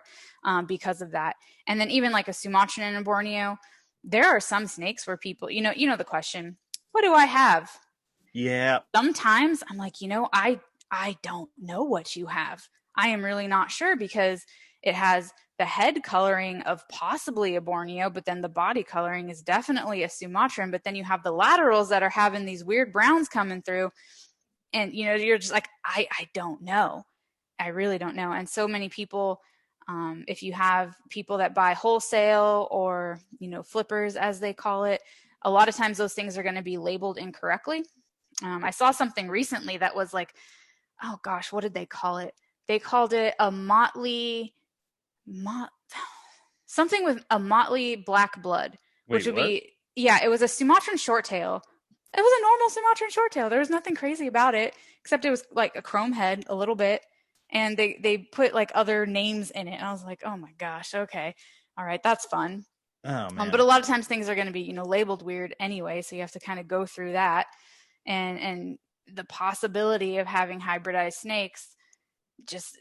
because of that. And then even like a Sumatran and Borneo, there are some snakes where people, the question, what do I have? Yeah. Sometimes I'm like, I don't know what you have. I am really not sure, because it has the head coloring of possibly a Borneo, but then the body coloring is definitely a Sumatran. But then you have the laterals that are having these weird browns coming through. And, you're just like, I don't know. I really don't know. And so many people, if you have people that buy wholesale or, flippers, as they call it, a lot of times those things are going to be labeled incorrectly. I saw something recently that was like, oh gosh, what did they call it? They called it a something with a motley black blood, which would be, it was a Sumatran shorttail. It was a normal Sumatran shorttail. There was nothing crazy about it, except it was like a chrome head a little bit. And they put like other names in it. And I was like, oh my gosh, okay. All right, that's fun. Oh man. But a lot of times things are going to be, labeled weird anyway. So you have to kind of go through that. And the possibility of having hybridized snakes just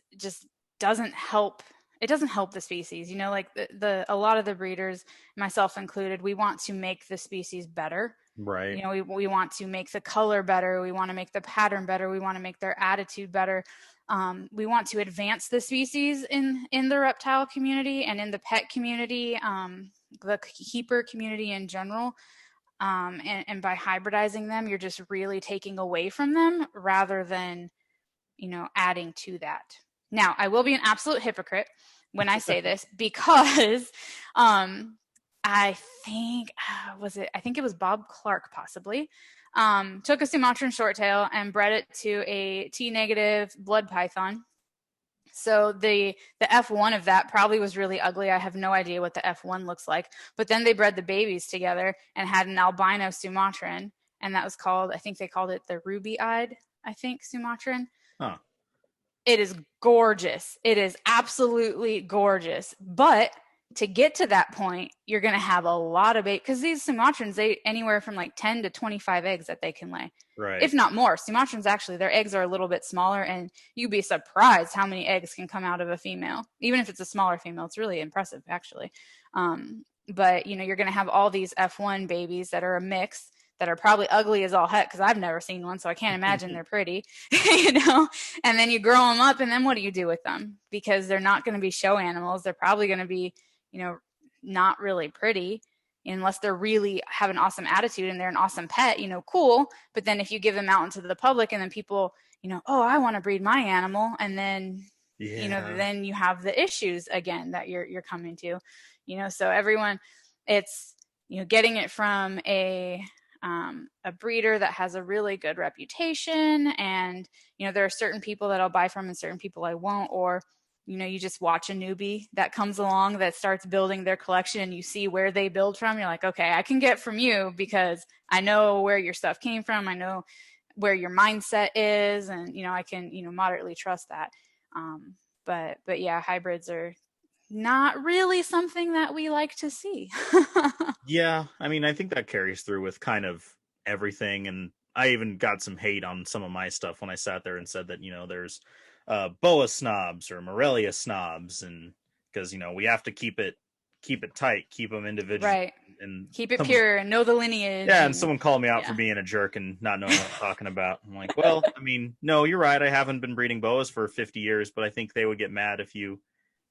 doesn't help. It doesn't help the species, like a lot of the breeders, myself included, we want to make the species better. Right. We want to make the color better. We want to make the pattern better. We want to make their attitude better. We want to advance the species in the reptile community and in the pet community, the keeper community in general. And by hybridizing them, you're just really taking away from them rather than, adding to that. Now, I will be an absolute hypocrite when I say this, because I think it was Bob Clark possibly, took a Sumatran shorttail and bred it to a T-negative blood python. So the F1 of that probably was really ugly. I have no idea what the F1 looks like. But then they bred the babies together and had an albino Sumatran, and that was I think they called it the ruby-eyed, Sumatran. Huh. It is gorgeous. It is absolutely gorgeous. But to get to that point, you're going to have a lot of because these Sumatrans, they anywhere from like 10 to 25 eggs that they can lay. Right. If not more. Sumatrans, actually, their eggs are a little bit smaller, and you'd be surprised how many eggs can come out of a female. Even if it's a smaller female, it's really impressive, actually. But, you're going to have all these F1 babies that are a mix that are probably ugly as all heck because I've never seen one, so I can't imagine they're pretty, you know. And then you grow them up, and then what do you do with them? Because they're not going to be show animals. They're probably going to be, you know, not really pretty unless they're really have an awesome attitude and they're an awesome pet, you know, cool. But then if you give them out into the public and then people, you know, oh, I want to breed my animal, and then you know, Yeah. then you have the issues again that you're coming to, you know. So everyone, it's, you know, getting it from a breeder that has a really good reputation, and you know there are certain people that I'll buy from and certain people I won't, or you know you just watch a newbie that comes along that starts building their collection and you see where they build from, you're like, okay, I can get from you because I know where your stuff came from, I know where your mindset is, and you know I can, you know, moderately trust that. But yeah, hybrids are not really something that we like to see. Yeah, I mean, I think that carries through with kind of everything, and I even got some hate on some of my stuff when I sat there and said that, you know, there's boa snobs or Morelia snobs, and because, you know, we have to keep it tight, keep them individual, Right. and Keep it someone, pure and know the lineage. yeah, and And someone called me out for yeah. being a jerk and not knowing what I'm talking about. I'm like, well, I mean, no, you're right. I haven't been breeding boas for 50 years, but I think they would get mad if you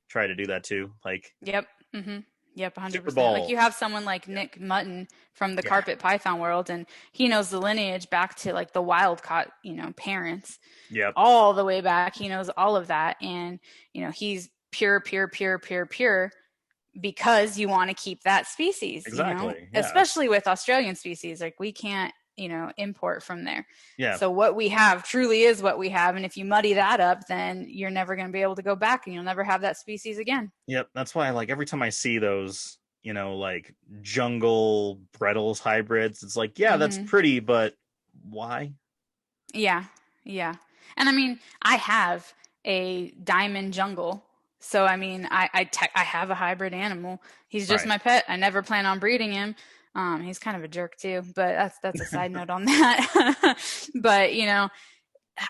try to do that too. Like Yep. Mm-hmm. Yep, Super 100%. Like Bowl. you have someone like Yeah. Nick Mutton from the Yeah. carpet python world, and he knows the lineage back to like the wild caught, you know, parents, Yep. all the way back. He knows all of that, and you know he's pure, pure, pure, pure, pure because you want to keep that species, you know, Exactly. Yeah. especially with Australian species. Like we can't, you know, import from there. Yeah. So what we have truly is what we have. And if you muddy that up, then you're never going to be able to go back and you'll never have that species again. Yep. That's why, like, every time I see those, you know, like jungle Brettles hybrids, it's like, yeah, that's Mm-hmm. pretty, but why? Yeah. Yeah. And I mean, I have a diamond jungle. So I mean, I have a hybrid animal. He's just Right. my pet. I never plan on breeding him. He's kind of a jerk too, but that's a side note on that. But you know,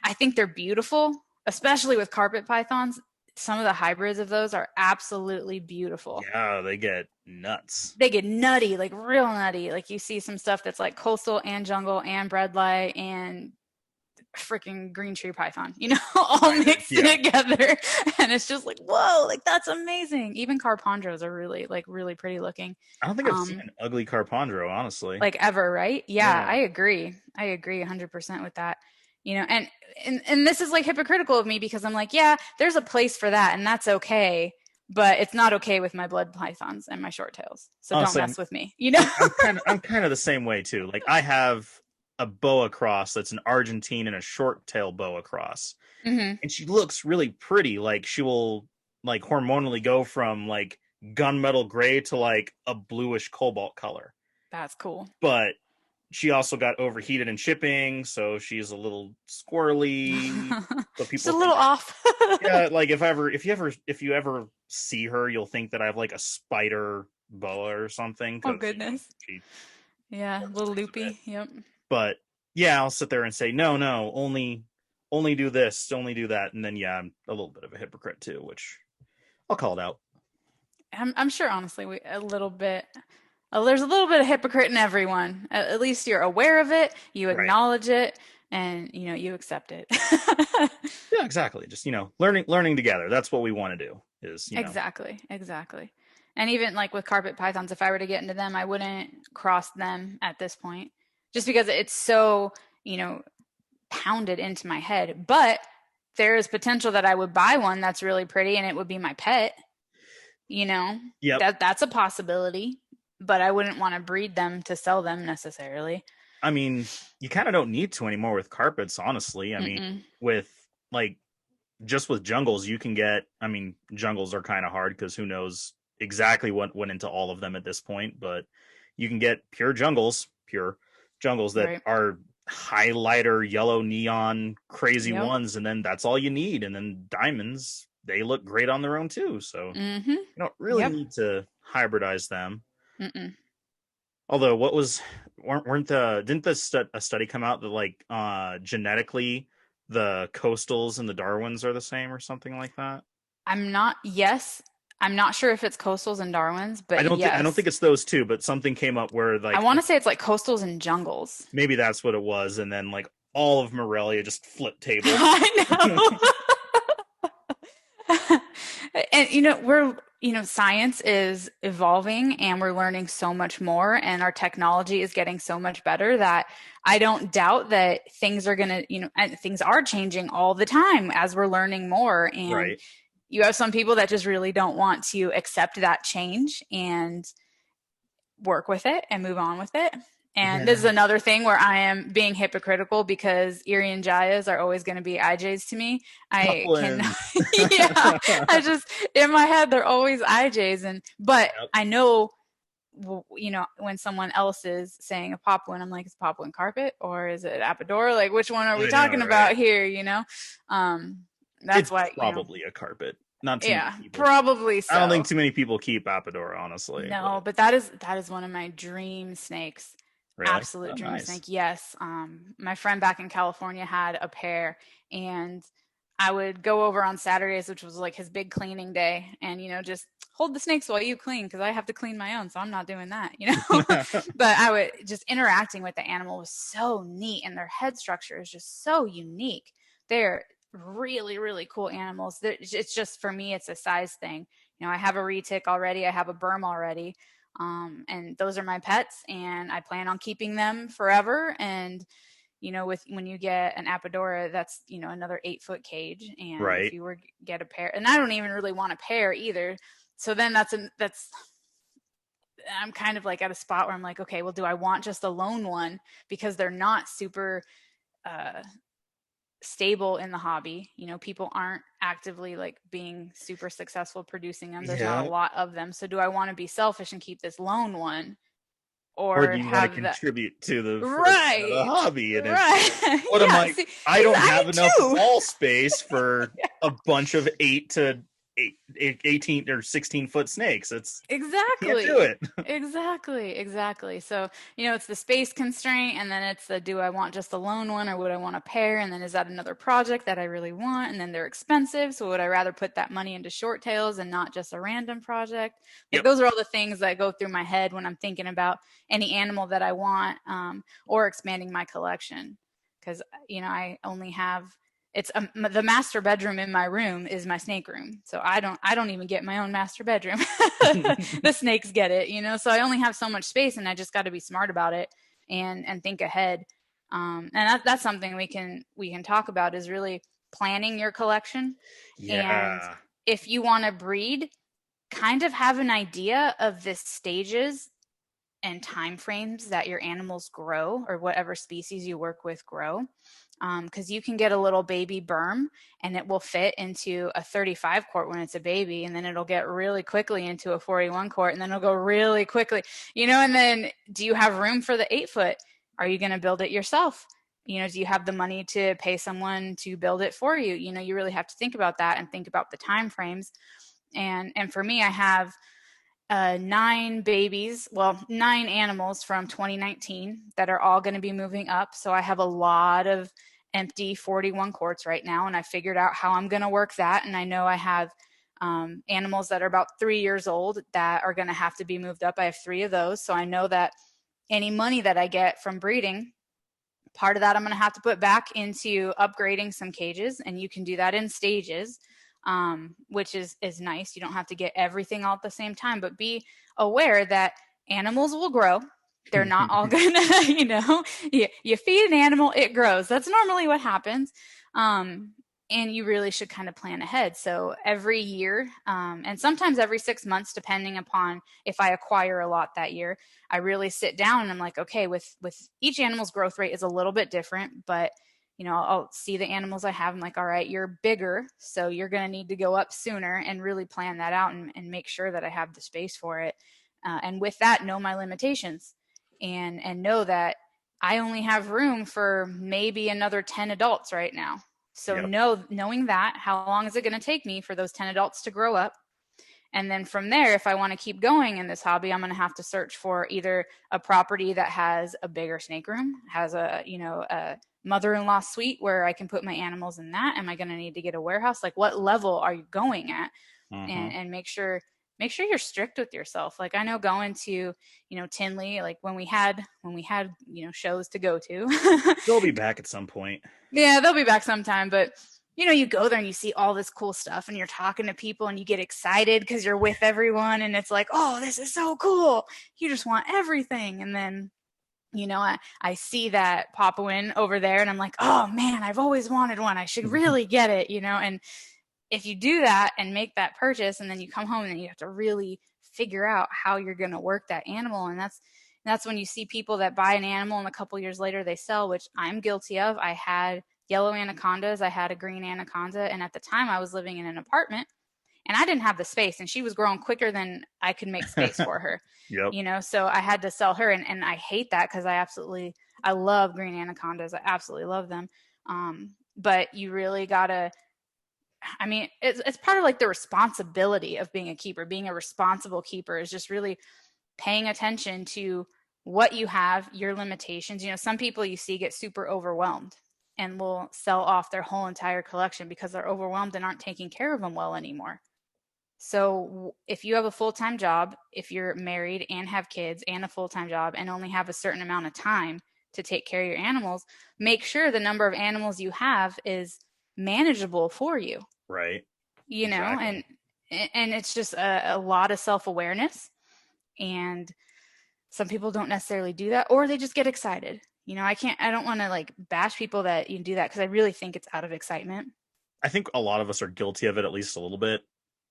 I think they're beautiful, especially with carpet pythons. Some of the hybrids of those are absolutely beautiful. Yeah, they get nuts. They get nutty, like real nutty. Like you see some stuff that's like coastal and jungle and breadlight and freaking green tree python, you know, all Right. mixed Yeah. together. And it's just like, whoa, like that's amazing. Even carpondros are really like really pretty looking. I don't think I've seen Um, an ugly Carpondro, honestly. like ever, right? Yeah, Yeah. I agree. I agree 100% with that. You know, and this is like hypocritical of me because I'm like, yeah, there's a place for that and that's okay, but it's not okay with my blood pythons and my short tails. So don't Honestly, mess with me, you know? I'm kind of the same way too. Like I have a boa cross that's an Argentine and a short tail boa cross. Hmm. And she looks really pretty. Like she will like hormonally go from like gunmetal gray to like a bluish cobalt color. That's cool. But she also got overheated in shipping, so she's a little squirrely. So Just people a think little that, off. yeah, like if you ever see her, you'll think that I have like a spider boa or something Oh because, you know, goodness. she Yeah, a little oversized a bit. loopy. Yep. But yeah, I'll sit there and say, no, no, only do this, only do that, and then yeah, I'm a little bit of a hypocrite too, which I'll call it out. I'm sure honestly we a little bit there's a little bit of hypocrite in everyone. At least you're aware of it, you Right. acknowledge it, and you know, you accept it. Yeah, exactly. Just, you know, learning together. That's what we want to do. Is, you know, Exactly, exactly. And even like with carpet pythons, if I were to get into them, I wouldn't cross them at this point, just because it's so, you know, pounded into my head. But there is potential that I would buy one that's really pretty and it would be my pet, you know. yep. That's a possibility, but I wouldn't want to breed them to sell them necessarily. I mean, you kind of don't need to anymore with carpets, honestly. I mean, Mm-mm. with like just with jungles, you can get. I mean, jungles are kind of hard because who knows exactly what went into all of them at this point, but you can get pure jungles that Right. are highlighter yellow neon crazy Yep. ones, and then that's all you need. And then diamonds, they look great on their own too. So Mm-hmm. you don't really Yep. need to hybridize them. Mm-mm. Although, what was weren't the didn't a study come out that like genetically the coastals and the Darwins are the same or something like that? I'm not, yes, I'm not sure if it's coastals and Darwins, but I don't think yes. it's those two, but something came up where I like want to say it's like coastals and jungles. maybe that's what it was, and then like all of Morelia just flipped tables. I know. And science is evolving and we're learning so much more and our technology is getting so much better that I don't doubt that things are going to, and things are changing all the time as we're learning more. And Right. you have some people that just really don't want to accept that change and work with it and move on with it. And this is Yeah. another thing where I am being hypocritical because Erie and Jayas are always going to be IJs to me. I can, Poplins. yeah, I just, in my head, they're always IJs. But Yep. I know, when someone else is saying a poplin, I'm like, is poplin carpet or is it apodora? Like, which one are we I know, talking right? about here? Um, that's It's why, probably a carpet. Not too many yeah, people keep. probably I don't think so. too many people keep Apodora, honestly. No, But but that is one of my dream snakes. really, Absolute oh, dream nice. snake. Yes. My friend back in California had a pair and I would go over on Saturdays, which was like his big cleaning day, and just hold the snakes while you clean because I have to clean my own, so I'm not doing that. But I would just interacting with the animal was so neat and their head structure is just so unique. They're really, really cool animals. It's just for me, it's a size thing. I have a retic already, I have a berm already. And those are my pets, and I plan on keeping them forever. And with when you get an apodora, that's another 8 foot cage, and if Right. you were get a pair, and I don't even really want a pair either. So then that's I'm kind of like at a spot where I'm like, okay, well, do I want just a lone one because they're not super uh, stable in the hobby. People aren't actively like being super successful producing them. There's not a Yeah. lot of them. So do I want to be selfish and keep this lone one Or do or you want to have that? contribute to the flourishing of the Right. hobby? And it's like, Right. what am Yeah. I? See, I don't I have enough do too. wall space for a bunch of 18 or 16-foot snakes. I can't do Exactly. it. Exactly. So, it's the space constraint, and then it's the do I want just a lone one or would I want a pair? And then is that another project that I really want? And then they're expensive. So, would I rather put that money into short tails and not just a random project? Like, Yep. those are all the things that go through my head when I'm thinking about any animal that I want, or expanding my collection. Because, I only have the master bedroom in my room is my snake room. So I don't even get my own master bedroom. The snakes get it. So I only have so much space and I just got to be smart about it and think ahead. And that's something we can talk about is really planning your collection. And Yeah. if you want to breed, kind of have an idea of the stages and time frames that your animals grow or whatever species you work with grow, because you can get a little baby berm and it will fit into a 35 quart when it's a baby, and then it'll get really quickly into a 41 quart, and then it'll go really quickly, and then do you have room for the 8 foot? Are you going to build it yourself? Do you have the money to pay someone to build it for you? You really have to think about that and think about the time frames. And for me, I have 9 animals from 2019 that are all going to be moving up. So I have a lot of empty 41 quarts right now, and I figured out how I'm going to work that. And I know I have animals that are about 3 years old that are going to have to be moved up. I have 3 of those. So I know that any money that I get from breeding, part of that I'm going to have to put back into upgrading some cages, and you can do that in stages, which is nice. You don't have to get everything all at the same time, but be aware that animals will grow. They're not all gonna, you feed an animal, it grows. That's normally what happens. And you really should kind of plan ahead. So every year, and sometimes every 6 months, depending upon if I acquire a lot that year, I really sit down and I'm like, okay, with each animal's growth rate is a little bit different, but I'll see the animals I have. I'm like, all right, you're bigger, so you're going to need to go up sooner, and really plan that out and make sure that I have the space for it. And with that, know my limitations and know that I only have room for maybe another 10 adults right now. So Yep. knowing that, how long is it going to take me for those 10 adults to grow up? And then from there, if I want to keep going in this hobby, I'm going to have to search for either a property that has a bigger snake room, has a mother-in-law suite where I can put my animals in that. Am I going to need to get a warehouse? Like, what level are you going at? Mm-hmm. and make sure you're strict with yourself. Like I know going to, Tinley, like when we had, shows to go to. They'll be back at some point. Yeah, they'll be back sometime, but you go there and you see all this cool stuff and you're talking to people and you get excited because you're with everyone and it's like, oh, this is so cool. You just want everything. And then, I see that Papuan over there and I'm like, oh man, I've always wanted one. I should really get it, and if you do that and make that purchase and then you come home and you have to really figure out how you're going to work that animal. And that's when you see people that buy an animal and a couple years later they sell, which I'm guilty of. I had yellow anacondas. I had a green anaconda. And at the time I was living in an apartment and I didn't have the space and she was growing quicker than I could make space for her. Yep. So I had to sell her. And I hate that because I love green anacondas. I absolutely love them. But you really gotta, it's part of like the responsibility of being a keeper. Being a responsible keeper is just really paying attention to what you have, your limitations. Some people you see get super overwhelmed and will sell off their whole entire collection because they're overwhelmed and aren't taking care of them well anymore. So if you have a full-time job, if you're married and have kids and a full-time job and only have a certain amount of time to take care of your animals, make sure the number of animals you have is manageable for you. Right. Exactly. And it's just a lot of self-awareness, and some people don't necessarily do that, or they just get excited. I don't want to like bash people that do that because I really think it's out of excitement. I think a lot of us are guilty of it, at least a little bit.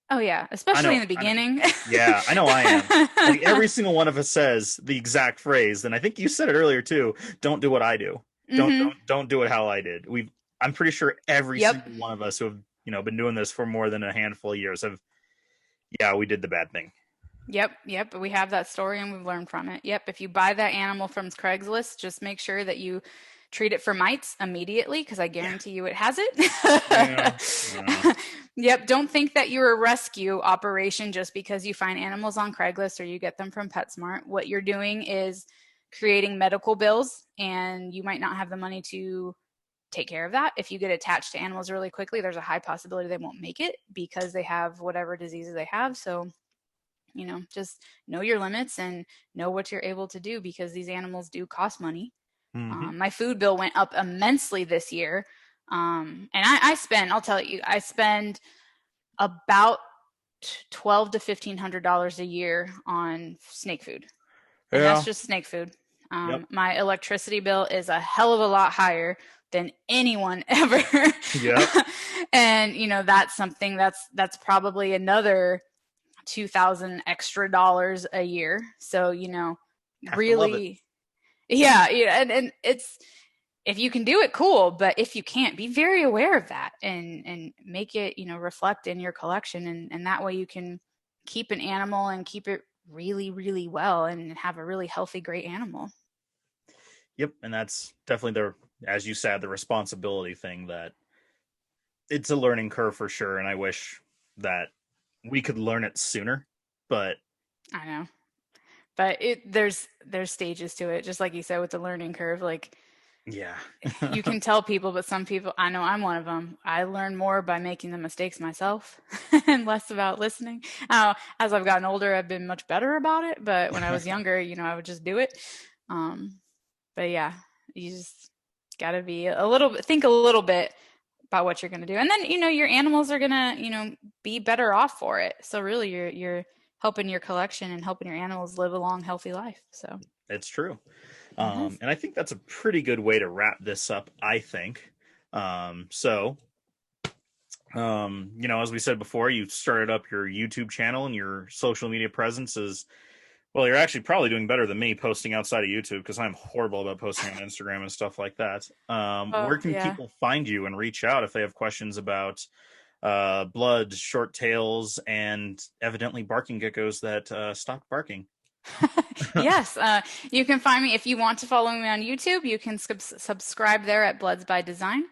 Oh yeah, especially in the beginning. Yeah, I know I am. Like every single one of us says the exact phrase, and I think you said it earlier too. Don't do what I do. Don't do it how I did. I'm pretty sure every single one of us who have been doing this for more than a handful of years we did the bad thing. Yep. We have that story and we've learned from it. Yep. If you buy that animal from Craigslist, just make sure that you treat it for mites immediately because I guarantee you it has it. Yeah. Yep. Don't think that you're a rescue operation just because you find animals on Craigslist or you get them from PetSmart. What you're doing is creating medical bills, and you might not have the money to take care of that. If you get attached to animals really quickly, there's a high possibility they won't make it because they have whatever diseases they have. So, just know your limits and know what you're able to do because these animals do cost money. Mm-hmm. My food bill went up immensely this year. And I spend about $1,200 to $1,500 a year on snake food. And that's just snake food. My electricity bill is a hell of a lot higher than anyone ever. Yep. And, that's something that's probably another $2,000 extra dollars a year. So, really, yeah. And it's, if you can do it, cool. But if you can't, be very aware of that and make it, reflect in your collection. And that way you can keep an animal and keep it really, really well and have a really healthy, great animal. Yep. And that's definitely as you said, the responsibility thing, that it's a learning curve for sure. And I wish that we could learn it sooner, but I know, but there's stages to it. Just like you said, with the learning curve, like, yeah, you can tell people, but some people, I know I'm one of them. I learn more by making the mistakes myself and less about listening. As I've gotten older, I've been much better about it. But when I was younger, I would just do it. But yeah, you just gotta think a little bit about what you're going to do. And then, your animals are going to, be better off for it. So really you're helping your collection and helping your animals live a long, healthy life. So it's true. And I think that's a pretty good way to wrap this up, I think. As we said before, you started up your YouTube channel and your social media presence is, well, you're actually probably doing better than me posting outside of YouTube because I'm horrible about posting on Instagram and stuff like that. Where can people find you and reach out if they have questions about blood, short tails, and evidently barking geckos that stopped barking? Yes, you can find me if you want to follow me on YouTube. You can subscribe there at Bloods by Design.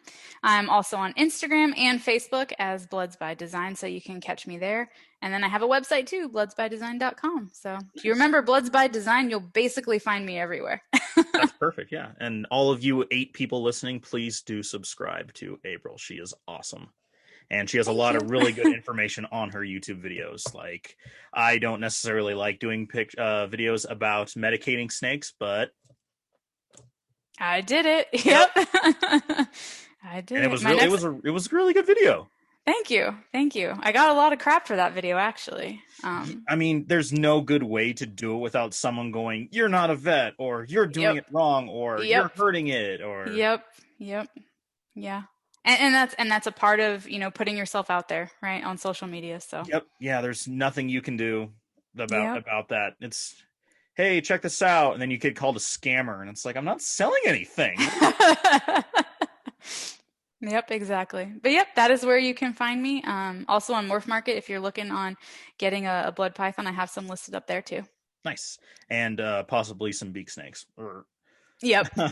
I'm also on Instagram and Facebook as Bloods by Design, so you can catch me there. And then I have a website too, bloodsbydesign.com. So if you remember Bloods by Design, you'll basically find me everywhere. That's perfect, yeah. And all of you 8 people listening, please do subscribe to April. She is awesome. and she has a Thank lot you. of really good information on her YouTube videos. Like, I don't necessarily like doing videos about medicating snakes, but I did it. yep, Yep. I did and it it. was My really next it was a really good video. Thank you. Thank you. I got a lot of crap for that video actually. I mean, there's no good way to do it without someone going, "You're not a vet," or "You're doing Yep. it wrong," or "You're Yep. hurting it," or Yep. Yep. Yeah. And that's a part of, putting yourself out there, right? On social media. So yep, yeah. There's nothing you can do yep. about that. It's, hey, check this out, and then you get called a scammer, and it's like, I'm not selling anything. Yep, exactly. But yep, that is where you can find me. Also on Morph Market, if you're looking on getting a blood python, I have some listed up there too. Nice, and possibly some beak snakes. Yep. All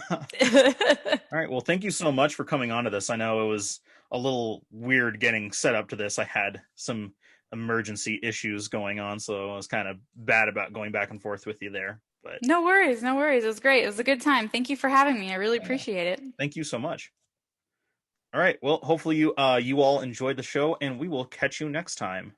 right. Well, thank you so much for coming on to this. I know it was a little weird getting set up to this. I had some emergency issues going on, so I was kind of bad about going back and forth with you there. But No worries, no worries. It was great. It was a good time. Thank you for having me. I really appreciate it. thank you so much. All right. Well, hopefully you all enjoyed the show, and we will catch you next time.